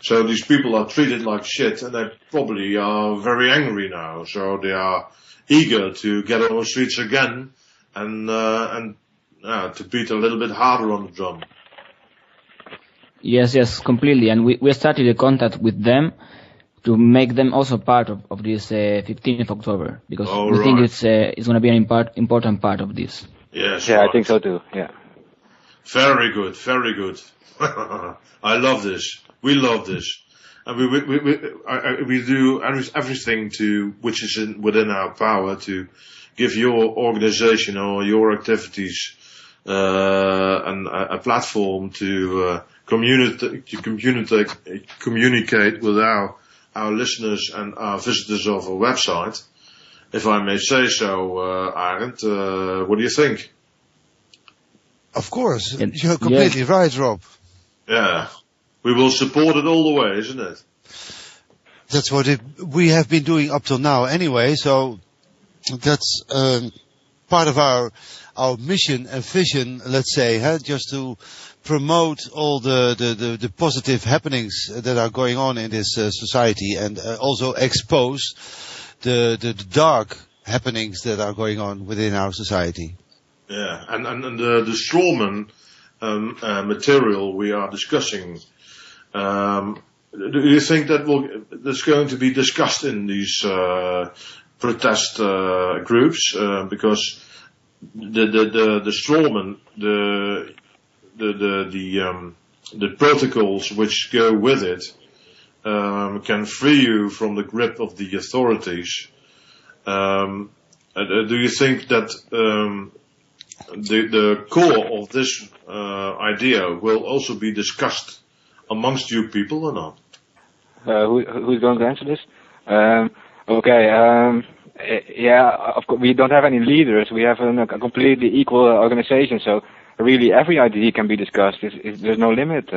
So these people are treated like shit, and they probably are very angry now. So they are eager to get on the streets again and to beat a little bit harder on the drum. Yes, completely. And we started a contact with them to make them also part of this 15th of October, because we think it's going to be an important part of this. Yes. Yeah, right. I think so too. Yeah. Very good, very good. I love this. We love this, and we do everything which is within our power to give your organization or your activities a platform to communicate with our listeners and our visitors of our website. If I may say so, Arend, what do you think? Of course, you're completely right, Rob. Yeah, we will support it all the way, isn't it? That's what we have been doing up till now anyway, so that's part of our mission and vision, let's say, just to promote all the positive happenings that are going on in this society, and also expose the dark happenings that are going on within our society. Yeah, and the Strawman material we are discussing, do you think that's going to be discussed in these protest groups? Because the Strawman, the protocols which go with it can free you from the grip of the authorities. Do you think that the core of this idea will also be discussed amongst you people or not? Who's going to answer this? Okay. Yeah, of course, we don't have any leaders. We have a completely equal organization, so really every idea can be discussed. There's no limit.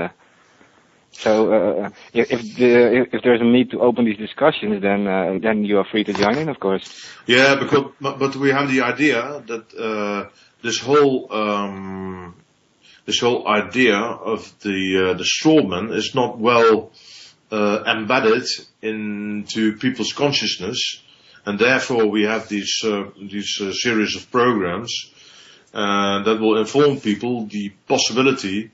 So if there's a need to open these discussions, then you are free to join in, of course. Yeah, but we have the idea that this whole idea of the strawman is not well embedded into people's consciousness, and therefore we have these series of programs that will inform people the possibility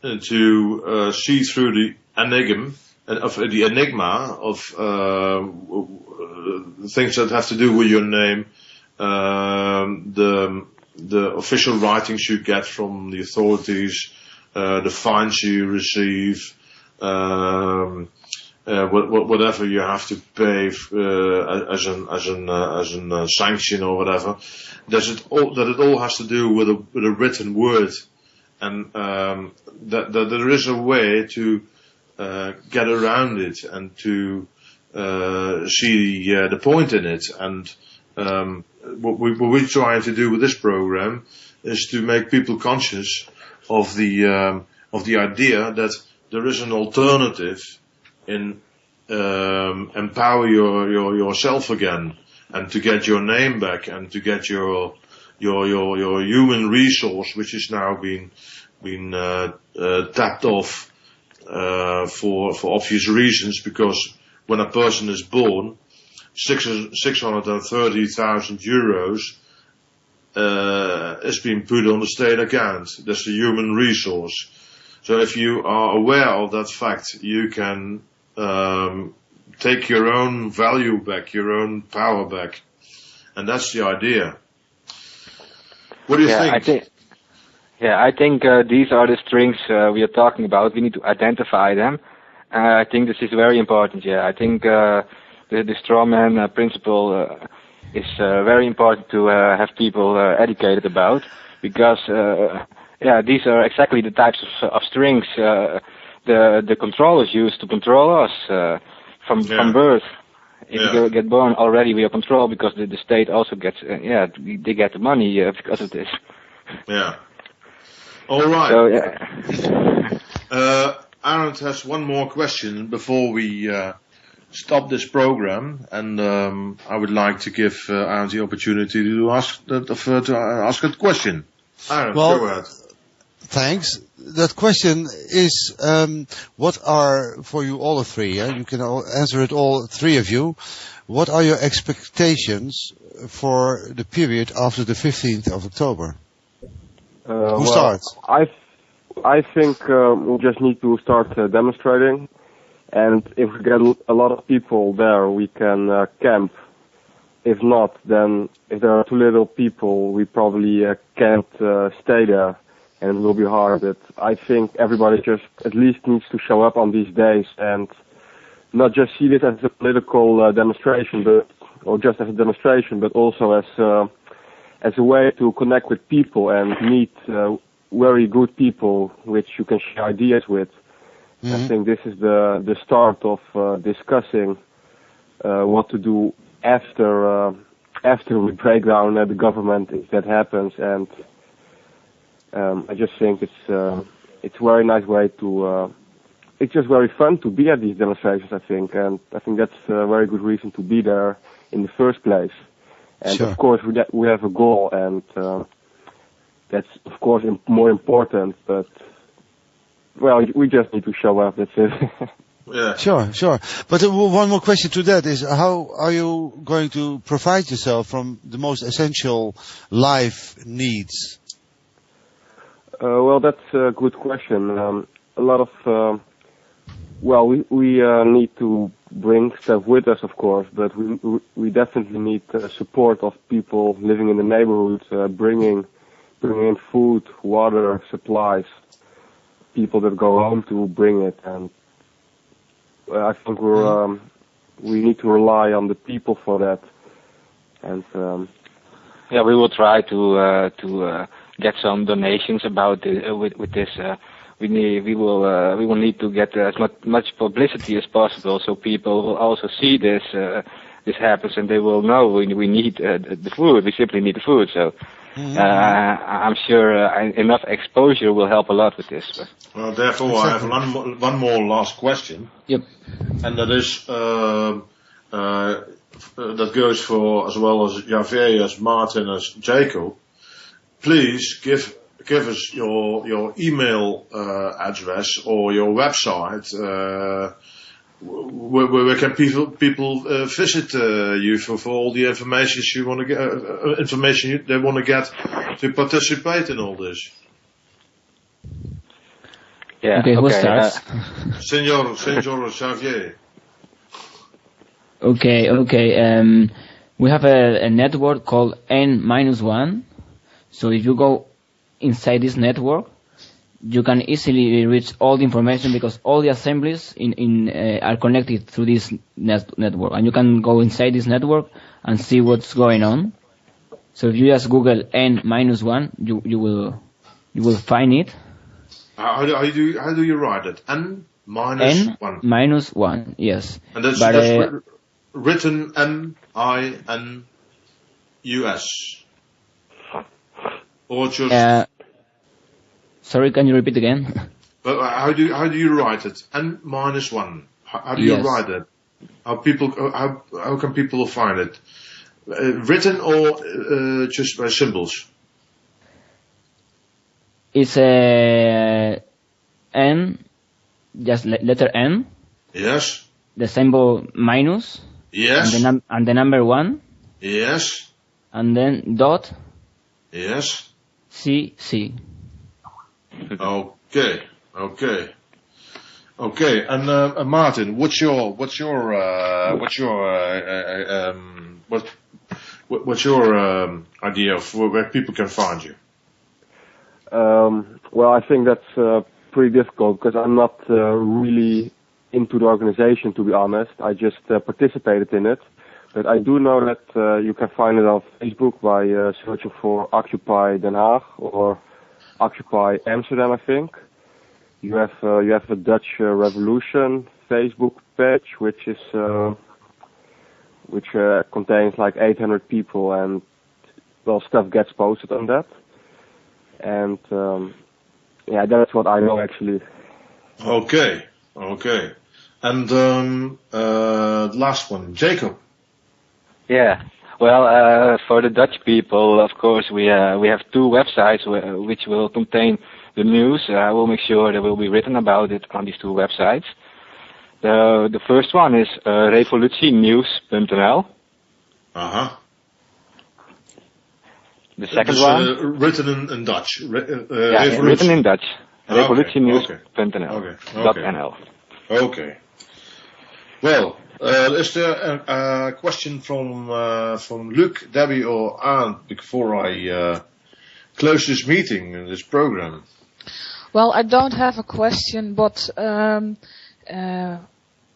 to see through the enigma of things that have to do with your name, the official writings you get from the authorities, the fines you receive, whatever you have to pay as a sanction or whatever. That it all has to do with a written word, and that there is a way to get around it and to see the point in it. And what we're trying to do with this program is to make people conscious of the idea that there is an alternative in empower yourself again, and to get your name back, and to get your human resource, which is now been tapped off for obvious reasons, because when a person is born, 630,000 euros is being put on the state account. That's the human resource. So if you are aware of that fact, you can take your own value back, your own power back, and that's the idea. What do you think? I think these are the strings we are talking about. We need to identify them. I think this is very important. Yeah, I think the strawman principle is very important to have people educated about, because these are exactly the types of strings the controllers use to control us from birth. If you get born already, we are controlled, because the state also gets they get the money because of this. Yeah. All right. So, Arend has one more question before we stop this program, and I would like to give Arend the opportunity to ask a question. Arend, go ahead. Thanks. That question is, what are, for you all three, you can answer it all three of you, what are your expectations for the period after the 15th of October? Who starts? I think we just need to start demonstrating, and if we get a lot of people there, we can camp. If not, then if there are too little people, we probably can't stay there, and it will be hard. But I think everybody just at least needs to show up on these days and not just see this as a political demonstration, or just as a demonstration, but also as a way to connect with people and meet very good people which you can share ideas with. Mm-hmm. I think this is the start of discussing what to do after we break down the government, if that happens. And I just think it's a very nice way to. It's just very fun to be at these demonstrations, I think, and I think that's a very good reason to be there in the first place. And sure. Of course, we have a goal, and that's of course more important. But well, we just need to show up. That's it. Yeah. Sure. But one more question to that is: how are you going to provide yourself from the most essential life needs? Well, that's a good question. A lot of we need to bring stuff with us, of course, but we definitely need support of people living in the neighborhood, bringing in food, water, supplies, people that go home to bring it, and I think we need to rely on the people for that, and we will try to get some donations about with this. We will need to get as much publicity as possible, so people will also see this happens, and they will know we need the food. We simply need the food. So I'm sure enough exposure will help a lot with this. Well, therefore, I have one more last question. Yep. And that is that goes for as well as Javier, as Martin, as Jacob. Please give us your email address or your website. Where can people visit you for all the information you want to get, information they want to get to participate in all this? Yeah. Okay, who starts? Senor Xavier. Okay. We have a network called N-1. So if you go inside this network, you can easily reach all the information because all the assemblies are connected through this network, and you can go inside this network and see what's going on. So if you just Google N-1, you will find it. How do you write it? N-1. N-1, yes. And that's written M-I-N-U-S. Or just. Sorry, can you repeat again? But how do you write it? N-1. How do you write it? How can people find it? Written or just by symbols? It's a N, just letter N. Yes. The symbol minus. Yes. And the number 1. Yes. And then dot. Yes. C. Okay. And Martin, what's your idea of where people can find you? Well, I think that's pretty difficult because I'm not really into the organization, to be honest. I just participated in it. But I do know that you can find it on Facebook by searching for Occupy Den Haag or Occupy Amsterdam, I think. You have a Dutch Revolution Facebook page, which contains like 800 people, and well, stuff gets posted on that. And that's what I know actually. Okay. And last one, Jacob. Yeah. Well, for the Dutch people, of course, we have 2 websites which will contain the news. I will make sure there will be written about it on these 2 websites. The first one is revolutienews.nl. The second one written in Dutch. Written in Dutch. Revolutienews.nl. .nl. Okay. Well, is there a question from Luc, Debbie, or Arndt before I close this meeting and this program? Well, I don't have a question, but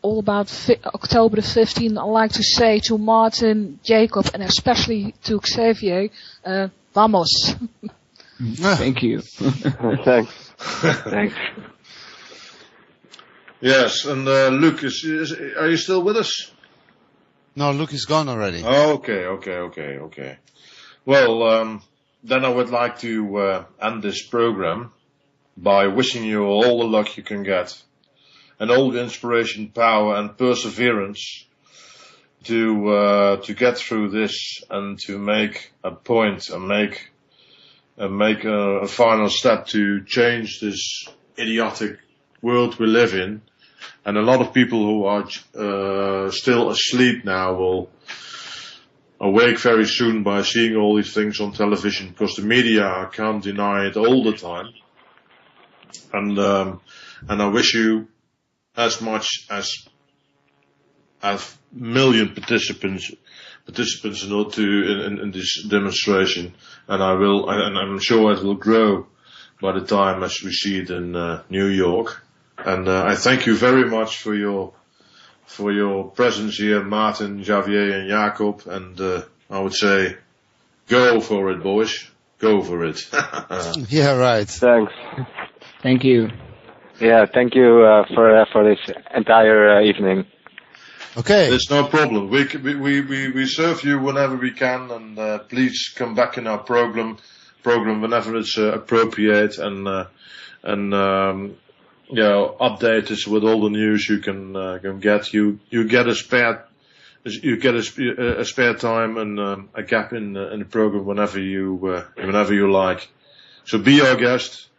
all about October the 15th, I'd like to say to Martin, Jacob, and especially to Xavier, vamos. Thank you. Thanks. Thanks. Yes, and Luc, are you still with us? No, Luc is gone already. Okay. Well, then I would like to end this program by wishing you all the luck you can get, and all the inspiration, power, and perseverance to get through this and to make a point and make a final step to change this idiotic world we live in. And a lot of people who are still asleep now will awake very soon by seeing all these things on television, because the media can't deny it all the time. And I wish you as much as a million participants in this demonstration, and I'm sure it will grow by the time as we see it in New York. And I thank you very much for your presence here, Martin, Javier, and Jacob. And I would say, go for it, boys. go for it. Yeah, right. Thanks. Thank you. Yeah, thank you for this entire evening. Okay. It's no problem. We serve you whenever we can, and please come back in our program whenever it's appropriate, and update us with all the news you can get. You get a spare time and a gap in the program whenever you like. So be our guest.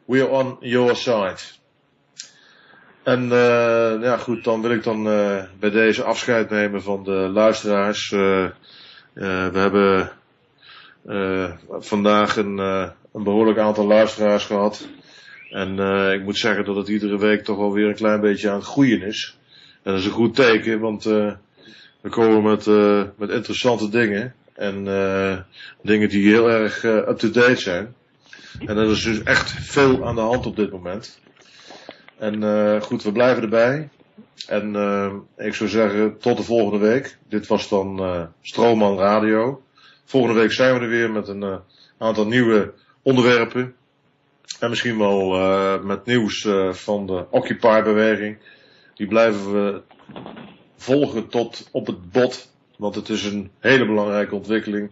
We are on your side. En goed, dan wil ik dan bij deze afscheid nemen van de luisteraars. We hebben vandaag een behoorlijk aantal luisteraars gehad. En ik moet zeggen dat het iedere week toch wel weer een klein beetje aan het groeien is. En dat is een goed teken, want we komen met interessante dingen. En dingen die heel erg up-to-date zijn. En er is dus echt veel aan de hand op dit moment. En goed, we blijven erbij. En ik zou zeggen, tot de volgende week. Dit was dan StromanRadio. Volgende week zijn we er weer met een aantal nieuwe onderwerpen. En misschien wel met nieuws van de Occupy-beweging. Die blijven we volgen tot op het bot. Want het is een hele belangrijke ontwikkeling.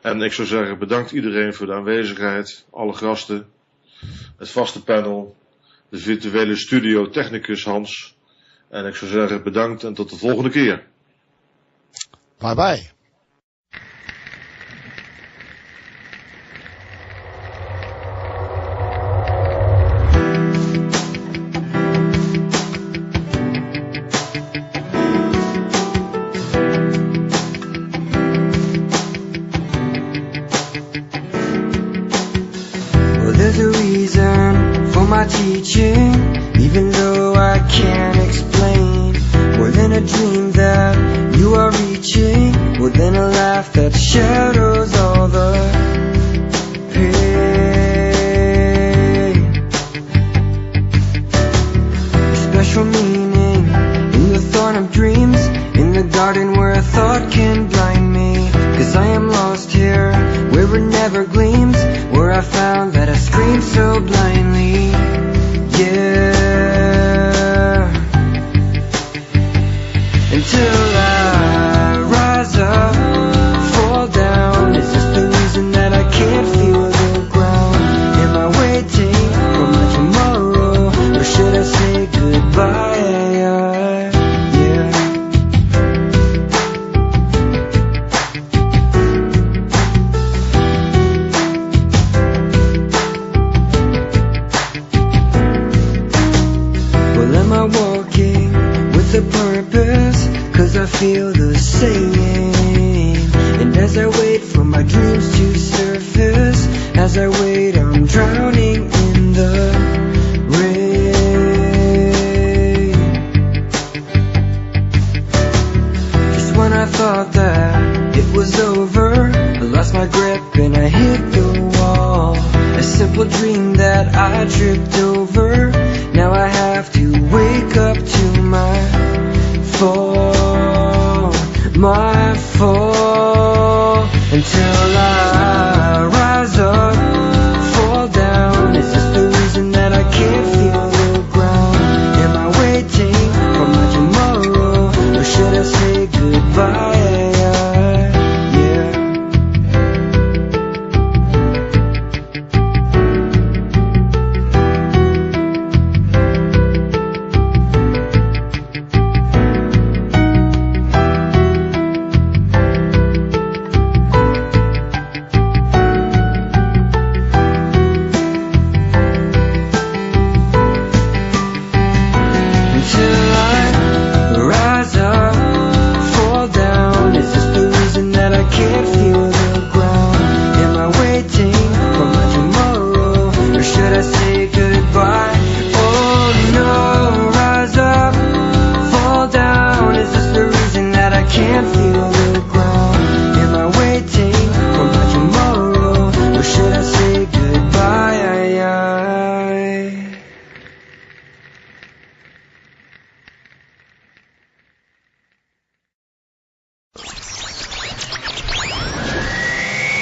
En ik zou zeggen, bedankt iedereen voor de aanwezigheid. Alle gasten. Het vaste panel. De virtuele studio technicus Hans. En ik zou zeggen, bedankt en tot de volgende keer. Bye bye. Teaching, even though I can't explain, more than a dream that you are reaching, more than a laugh that shadows all the pain. A special meaning in the thorn of dreams, in the garden where a thought can blind me, 'cause I am lost here, where it never gleams, where I found that I screamed so blindly. Yeah, until I rise up, fall down. Is this the reason that I can't feel the ground? Am I waiting for my tomorrow, or should I say goodbye? Yeah. Am I walking with a purpose? 'Cause I feel the same. And as I wait for my dreams to surface, as I wait I'm drowning in the rain. Just when I thought that it was over, I lost my grip and I hit the wall. A simple dream that I tripped over. Now I have to wake up to my fall, until I rise up, fall down. Is this the reason that I can't feel the ground? Am I waiting for my tomorrow, or should I say goodbye?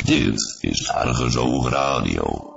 Dit is ArgusoogRadio.